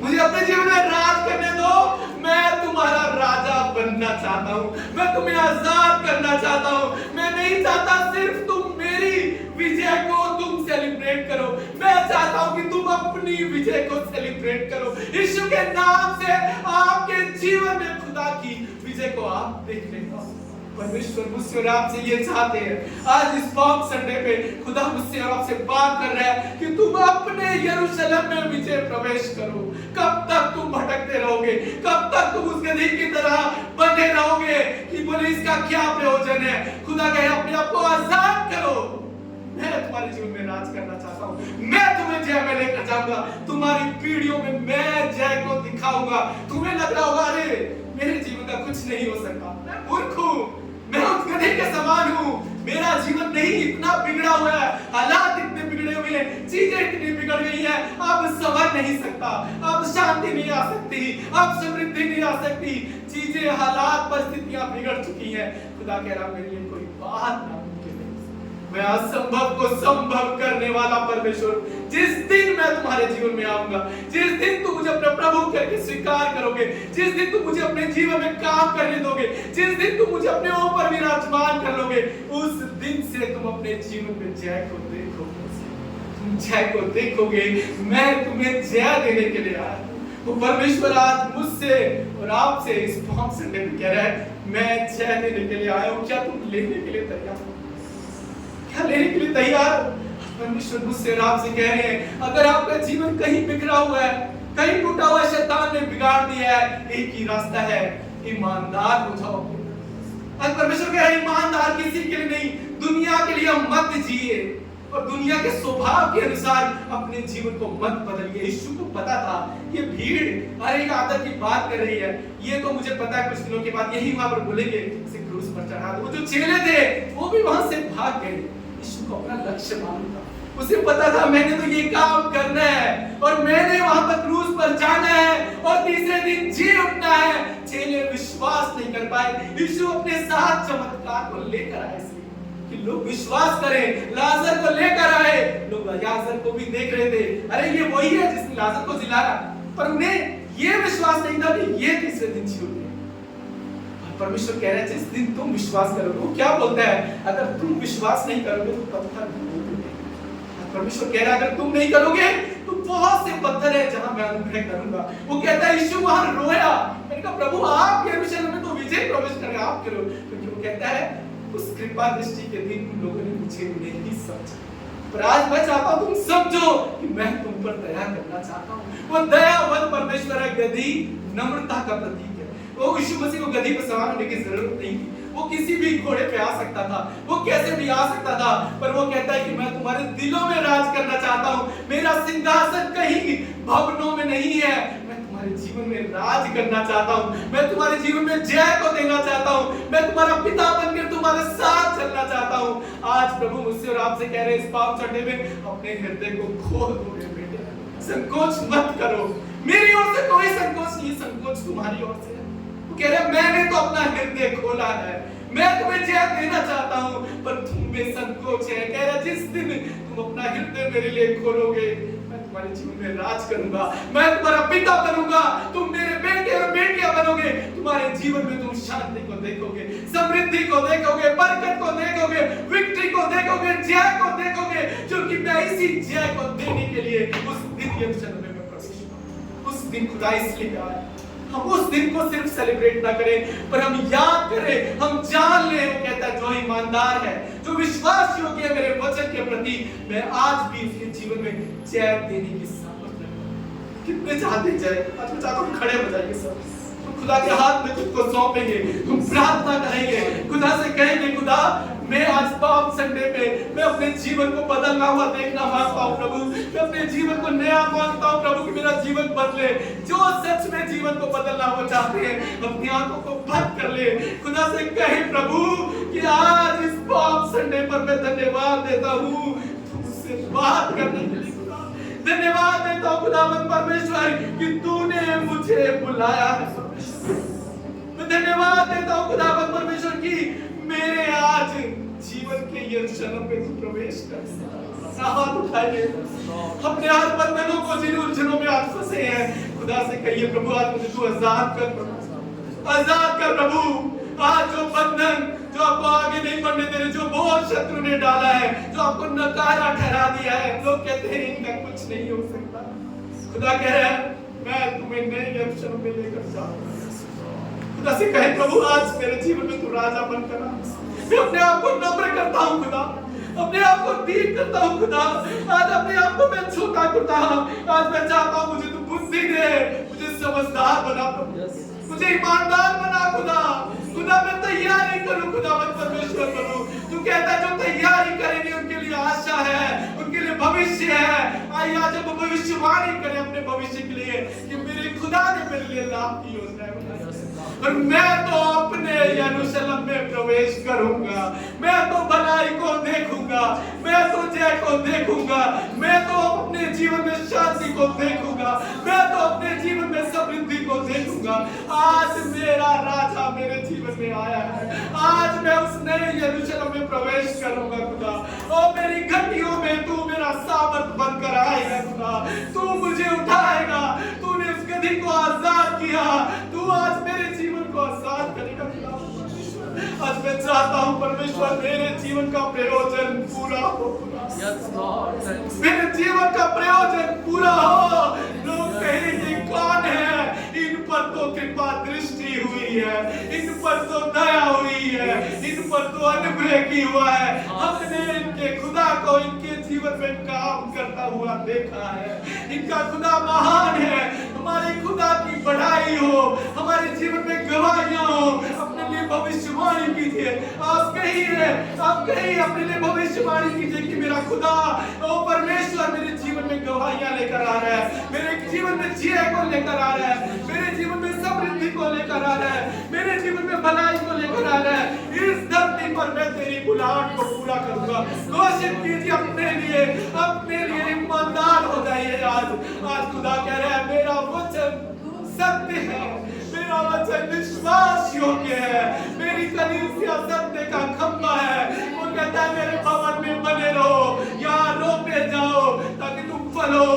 मुझे अपने जीवन में राज करने दो, मैं तुम्हारा राजा बनना चाहता हूं, मैं तुम्हें आजाद करना चाहता हूं, मैं नहीं चाहता सिर्फ तुम मेरी विजय को तुम सेलिब्रेट करो, मैं चाहता हूं कि तुम अपनी विजय को सेलिब्रेट करो। यीशु के नाम से आपके जीवन में खुदा की विजय को आप देख लेना। परमेश्वर मुझसे और आपसे ये चाहते हैं, आज इस पाम संडे पे खुदा मुझसे और आपसे बात कर रहा है कि तुम अपने यरूशलेम में विजय प्रवेश करो। कब तक तुम भटकते रहोगे, कब तक तुम उस गदही की तरह बने रहोगे कि बोले इसका क्या प्रयोजन है। खुदा कहे अपने आप को आजाद करो, मैं तुम्हारे जीवन में राज करना चाहता हूं, मैं तुम्हें जय में लेकर जाऊंगा, तुम्हारी पीढ़ियों में मैं जय को दिखाऊंगा। तुम्हें लग रहा होगा अरे मेरे जीवन का कुछ नहीं हो सकता, मैं मूर्ख हूँ, मैं उस गधे के समान हूँ, मेरा जीवन नहीं इतना बिगड़ा हुआ है, हालात इतने बिगड़े हुए हैं, चीजें इतनी बिगड़ गई हैं, अब संवर नहीं सकता, अब शांति नहीं आ सकती, अब समृद्धि नहीं आ सकती, चीजें हालात परिस्थितियां बिगड़ चुकी हैं। खुदा कह रहा मेरे लिए कोई बात नामुमकिन नहीं, मैं असंभव को संभव करने वाला परमेश्वर, जिस दिन मैं तुम्हारे जीवन में आऊंगा, जिस दिन तुम मुझे अपना प्रभु करके स्वीकार करोगे, जिस दिन तुम मुझे अपने जीवन में काम करने दोगे, जिस दिन तुम मुझे अपने ऊपर विराजमान कर लोगे, उस दिन से तुम अपने जीवन में जय को देखोगे, तुम जय को देखोगे। मैं तुम्हें जय देने के लिए आया हूं। वो परमेश्वर आज मुझसे और आपसे इस पाम संडे में कह रहा है, मैं जय देने के लिए आया हूं। क्या तुम लेने के लिए तैयार हो? क्या लेने के लिए तैयार हो? परमेश्वर मुझसे और आपसे कह रहे हैं, अगर आपका जीवन कहीं बिखरा हुआ है, कहीं टूटा हुआ, शैतान ने बिगाड़ दिया है, एक ही रास्ता है, ईमानदार हो जाओ। आज परमेश्वर कह रहे हैं, ईमानदार किसी के लिए नहीं, दुनिया के लिए मत जिए और दुनिया के स्वभाव के अनुसार अपने जीवन को मत बदलिए। यीशु को पता था ये भीड़ अरे एक आदर की बात कर रही है, ये तो मुझे पता है कुछ दिनों के बाद यही वहां पर बोलेंगे इसे क्रूस पर चढ़ा दो। वो जो चेले थे वो भी वहां से भाग गए। यीशु को अपना लक्ष्य मालूम था, उसे पता था मैंने तो ये काम करना है और मैंने वहां पर क्रूस पर जाना है और तीसरे दिन जी उठना है। चेले विश्वास नहीं कर पाए। यीशु अपने साथ चमत्कार को लेकर आए कि लोग विश्वास करें। लाजर को लेकर आए, लोग लाजर को भी देख रहे थे, अरे ये वही है जिसने लाजर को जिलाया, पर उन्हें ये विश्वास नहीं था कि ये तीसरे दिन जी उठे। परमेश्वर कह रहा है जिस दिन तुम विश्वास करोगे, वो क्या बोलता है, अगर तुम विश्वास नहीं करोगे तो पत्थर ढूंढोगे। परमेश्वर कह रहा है अगर तुम नहीं करोगे तो बहुत से पत्थर है जहां मैं अनुग्रह करूंगा। वो कहता है यीशु वहां रोया, मैंने कहा प्रभु आप यरूशलेम में तो विजय प्रवेश करें, आप करो, क्योंकि वो कहता है उस कृपा दृष्टि के दिन उन लोगों ने मुझे नहीं समझा, पर आज मैं चाहता हूं तुम समझो कि मैं तुम पर दया करना चाहता हूं। वो दयावान परमेश्वर है, गधी नम्रता का प्रतीक है। वो यीशु मसीह को गधी पर सवार होने की जरूरत नहीं थी, वो किसी भी घोड़े पे आ सकता था, वो कैसे भी आ सकता था, पर वो कहता है कि मैं तुम्हारे दिलों में राज करना चाहता हूं। मेरा सिंहासन कहीं भवनों में नहीं है, मैं तुम्हारे जीवन में राज करना चाहता हूं, मैं तुम्हारे जीवन में जय को देना चाहता हूं, मैं तुम्हारा पिता बनकर तुम्हारे साथ चलना चाहता हूं। आज प्रभु मुझसे और आपसे कह रहे हैं इस पाप संडे में अपने हृदय को खोल दो मेरे बेटे, संकोच मत करो। मेरी ओर से कोई संकोच नहीं, संकोच तुम्हारी ओर से है। वो कह रहे मैंने तो अपना हृदय खोला है, मैं तुम्हें जय देना चाहता हूं, पर तुम में संकोच है। कह रहा जिस दिन तुम अपना हृदय मेरे लिए खोलोगे मैं तुम्हारे जीवन में राज करूंगा, मैं तुम्हारा पिता बनूंगा, तुम मेरे बेटे और बेटियां बनोगे। तुम्हारे जीवन में तुम शांति को देखोगे, समृद्धि को देखोगे, बरकत को देखोगे, विक्ट्री को देखोगे, जय को देखोगे, क्योंकि मैं इसी जय को देने के लिए उस दिन यरूशलेम में प्रवेश करूंगा। उस दिन खुदा इसलिए आया, हम उस दिन को सिर्फ सेलिब्रेट ना करें पर हम याद करें, हम जान ले। वो कहता है जो ईमानदार है, जो विश्वास योग्य है मेरे वचन के प्रति, मैं आज भी उसके जीवन में जय देने की सामर्थ रखता हूं। कितने चाहते जय? आज मैं चाहता हूं खड़े हो जाइए सब, तो खुदा के हाथ में खुद को सौंपेंगे, तुम प्रार्थना करेंगे, खुदा से कहेंगे खुदा मैं आज पाप संडे पे मैं अपने जीवन को बदलना हुआ देखना मांगता हूँ प्रभु, मैं अपने जीवन को नया मांगता हूँ प्रभु कि मेरा जीवन बदले। जो सच में जीवन को बदलना हुआ चाहते हैं अपनी आंखों को बंद कर ले, खुदा से कहे प्रभु कि आज इस पाप संडे पर मैं धन्यवाद देता हूँ तुमसे बात करने के लिए। खुदा धन्यवाद देता हूँ खुदावंद परमेश्वर कि तूने मुझे बुलाया है। मैं धन्यवाद देता हूँ खुदावंद परमेश्वर की मेरे आज जीवन के यरूशलेम पे तू प्रवेश कर। हाथ उठाइए, अपने हर बंधनों को जिन उलझनों में आप फंसे हैं खुदा से कहिए प्रभु आज मुझे तू आजाद कर प्रभु, आजाद कर प्रभु। आज जो बंधन जो आपको आगे नहीं बढ़ने दे रहे, जो बोझ शत्रु ने डाला है, जो आपको नकारा ठहरा दिया है, लोग कहते हैं इनका कुछ नहीं हो सकता, खुदा कह रहा है मैं तुम्हें नए यरूशलेम में लेकर जाऊंगा। खुदा से कहे प्रभु आज मेरे जीवन में तू राजा बनकर आ। मैं अपने आप को नम्र करता हूँ खुदा, अपने आप को दीन करता हूँ खुदा, आज अपने आप को मैं छोटा करता हूँ। आज मैं चाहता हूँ मुझे तू बुद्धि दे, मुझे समझदार बना, मुझे ईमानदार बना खुदा। खुदा मैं तैयारी करूँ खुदा मैं परमेश्वर बनूं। तू कहता है जो तैयारी करेंगे उनके लिए आशा है, उनके लिए भविष्य है। आइए आज हम भविष्यवाणी करें अपने भविष्य के लिए कि मेरे खुदा ने मेरे लिए लाभ की योजना बनाई। और मैं तो अपने यरूशलेम में प्रवेश करूंगा। मैं तो भलाई को देखूंगा, मैं तो जय को देखूंगा, मैं तो अपने जीवन में शांति को देखूंगा, मैं तो अपने जीवन में समृद्धि को देखूंगा। आज मेरा राजा मेरे जीवन में आया है, आज मैं उस नए यरूशलेम में प्रवेश करूंगा खुदा। और मेरी घटियों में तू मेरा सामर्थ बनकर आएगा खुदा, तू मुझे उठाएगा। तूने उस गधी को आजाद किया, तू आज मेरे जीवन को आजाद करेगा खुदा। आज मैं चाहता हूँ परमेश्वर मेरे जीवन का प्रयोजन पूरा हो, Yes, Lord. Thank you. मेरे जीवन का प्रयोजन पूरा हो। लोग कहेंगे कौन है, इन पर तो कृपा दृष्टि हुई है, इन पर तो दया हुई है, इन पर तो अनुग्रह की हुआ है। हमने इनके खुदा को इनके जीवन में काम करता हुआ देखा है। इनका खुदा महान है। हमारे खुदा की बढ़ाई हो, हमारे जीवन में गवाहियां हो। अपने लिए भविष्यवाणी कीजिए। आप कहिए अपने लिए भविष्यवाणी कीजिए कि मेरा खुदा ओ परमेश्वर मेरे जीवन में गवाहियां लेकर आ रहा है, मेरे जीवन में जय को लेकर आ रहा है, मेरे जीवन में समृद्धि को लेकर आ रहा है, मेरे जीवन में भलाई को लेकर आ रहा है। इस धरती पर मैं तेरी बुलाहट को पूरा करूंगा। घोषित कीजिए अपने लिए ईमानदार हो जाइए। आज खुदा कह रहा है मेरा वचन सत्य है, मेरा वचन विश्वास योग्य है, मेरी कलीसिया सत्य का खंभा है। वो कहता है मेरे भवन में बने रहो, यहाँ रोपे जाओ ताकि तुम फलो,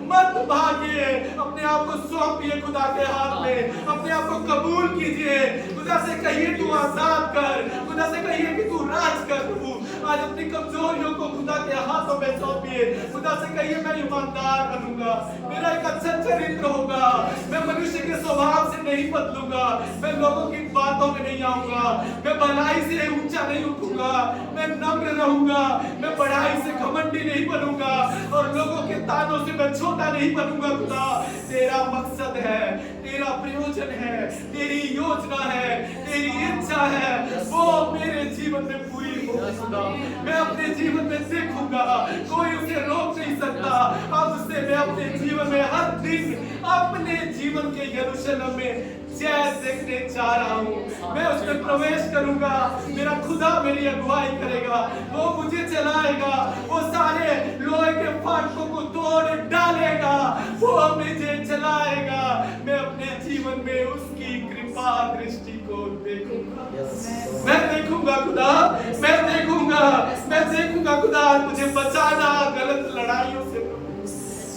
मत भागिए। अपने आप को सौंपिए खुदा के हाथ में, अपने आप को कबूल कीजिए। खुदा से कहिए तू आजाद कर, खुदा से कहिए कि तू राज कर। प्रभु आज अपनी कमजोरियों को खुदा के हाथों में सौंपिए। खुदा से कहिए मैं ईमानदार बनूंगा, मेरा एक अच्छा चरित्र होगा, मैं मनुष्य के स्वभाव से नहीं बदलूंगा, मैं लोगों की बातों में नहीं आऊंगा, मैं भलाई से ऊंचा नहीं उठूंगा, मैं नम्र रहूंगा, मैं बढ़ाई से घमंडी नहीं बनूंगा और लोगों के तानों से मैं छोटा नहीं बनूंगा। खुदा तेरा मकसद है, तेरा प्रयोजन है, तेरी योजना है, तेरी इच्छा है, वो मेरे जीवन में पूरी होगी। खुदा मैं अपने जीवन में देखूंगा, कोई उसे रोक नहीं सकता। अब से मैं अपने जीवन में हर दिन अपने जीवन के यरूशलेम में जय देखने जा रहा हूँ। मैं उसमें प्रवेश करूंगा, मेरा खुदा मेरी अगुवाई करेगा, वो मुझे चलाएगा, वो सारे लोहे के फाटकों को तोड़ डालेगा, वो मुझे चलाएगा। मैं अपने जीवन में उसकी कृपा दृष्टि को देखूंगा। मैं देखूंगा खुदा, मैं देखूंगा खुदा मुझे बचाना गलत लड़ाइयों से,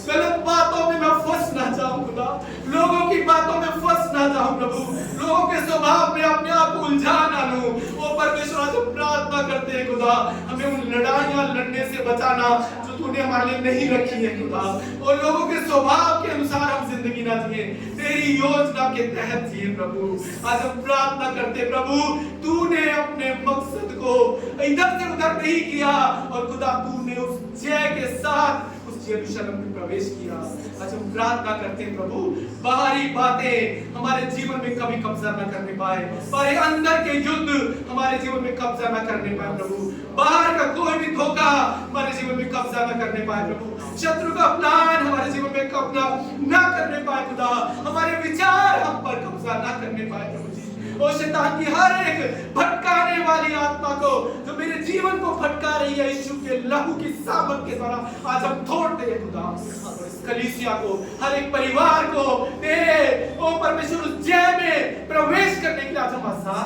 गलत बातों में मैं फंस ना जाऊं खुदा, लोगों की बातों में फंस ना जाऊं प्रभु, लोगों के स्वभाव में अपने आप को उलझा ना लूं। वो परमेश्वर आज प्रार्थना करते हैं खुदा हमें उन लड़ाइयां लड़ने से बचाना जो तूने हमारे लिए नहीं रखी है खुदा, और लोगों के स्वभाव के अनुसार हम जिंदगी ना जिए, तेरी योजना के तहत जिए प्रभु। आज हम प्रार्थना करते प्रभु तूने अपने मकसद को इधर से उधर नहीं किया, और खुदा तूने उस जय के साथ यरूशलेम में प्रवेश किया। आज हम प्रार्थना करते हैं प्रभु बाहरी बातें हमारे जीवन में कभी कब्जा न करने पाए, पर अंदर के युद्ध हमारे जीवन में कब्जा न करने पाए प्रभु, बाहर का कोई भी धोखा हमारे जीवन में कब्जा न करने पाए प्रभु, शत्रु का प्लान हमारे जीवन में कब्जा न करने पाए खुदा, हमारे विचार हम पर कब्जा न करने पाए प्रभु जी। और शैतान की हर एक भटकाने वाली आत्मा को जो मेरे जीवन को भटका रही है यीशु के लहू की सामर्थ के द्वारा आज हम तोड़ते हैं खुदा। और इस कलीसिया को, हर एक परिवार को तेरे ओ परमेश्वर उस जय में प्रवेश करने के लिए आज हम आजाद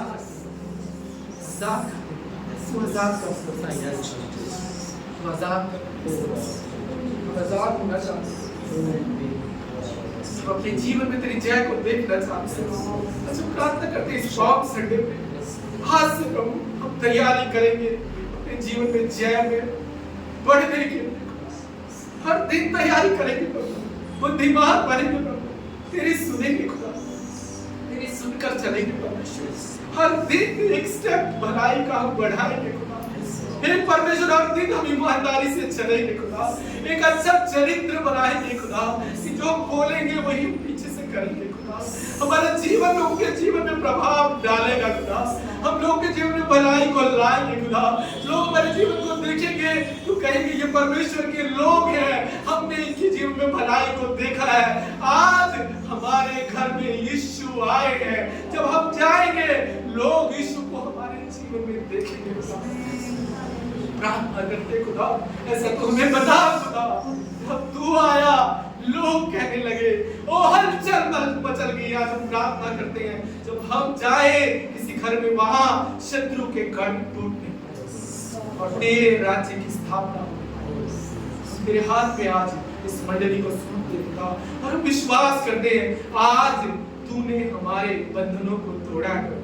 होना चाहते हैं, अपने जीवन में तेरी जय को देखना चाहते हैं। अच्छा प्रार्थना करते हैं इस शॉप संडे पे आज से प्रभु हम तैयारी करेंगे अपने जीवन में जय में बढ़ने के, हर दिन तैयारी करेंगे प्रभु, बुद्धिमान बनेंगे प्रभु, तेरी सुनेंगे खुदा, तेरी सुनकर चलेंगे प्रभु, हर दिन एक स्टेप भलाई का हम बढ़ाएंगे खुदा। हे परमेश्वर हर दिन हम ईमानदारी से चलेंगे खुदा, एक अच्छा चरित्र बनाएंगे खुदा, कि जो बोलेंगे वही पीछे से करेंगे खुदा। हमारा जीवन लोगों के जीवन में प्रभाव डालेगा खुदा। हम लोगों के जीवन में भलाई को लाएंगे खुदा। लोग हमारे जीवन को देखेंगे तो कहेंगे ये परमेश्वर के लोग हैं, हमने इनके जीवन में भलाई को देखा है। आज हमारे घर में यीशु आए हैं, जब हम जाएंगे लोग यीशु को हमारे जीवन में देखेंगे। प्रार्थना करते खुदा ऐसा तो हमें बता खुदा। जब तू आया लोग कहने लगे, ओ हलचल मचल गई। आज हम प्रार्थना करते हैं जब हम जाए किसी घर में, वहां शत्रु के गढ़ टूटने और तेरे राज्य की स्थापना हो। तेरे हाथ में आज इस मंडली को सौंपते खुदा और हम विश्वास करते हैं आज तूने हमारे बंधनों को तोड़ा है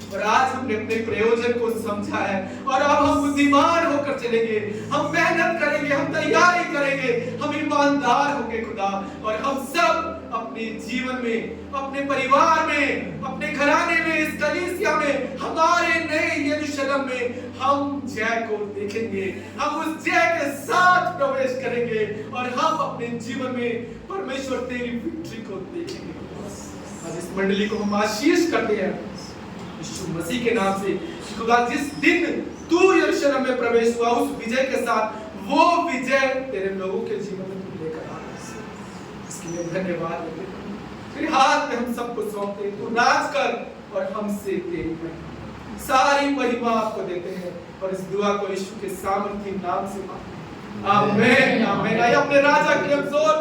और आज हमने अपने प्रयोजन को समझा है और अब हम बुद्धिमान होकर चलेंगे। हम मेहनत करेंगे, हम तैयारी करेंगे, हम ईमानदार होंगे खुदा। और हम सब अपने जीवन में, अपने परिवार में, अपने घराने में, इस कलीसिया में, हमारे नए यरूशलेम में हम जय को देखेंगे। हम उस जय के साथ प्रवेश करेंगे और हम अपने जीवन में परमेश्वर तेरी विक्ट्री को देखेंगे। आज इस मंडली को हम आशीष करते हैं यीशु मसीह के नाम से। खुदा जिस दिन तू यरूशलेम में प्रवेश हुआ उस विजय के साथ वो विजय तेरे लोगों के जीवन में तू लेकर आ रहा है। इसके लिए धन्यवाद देते हैं। तेरे हाथ में हम सबको सौंपते हैं। तू नाच कर और हमसे तेरी महिमा, सारी महिमा आपको देते हैं और इस दुआ को यीशु के सामर्थी नाम से मांगते हैं। आमीन आमीन। आइए अपने राजा के लिए जोर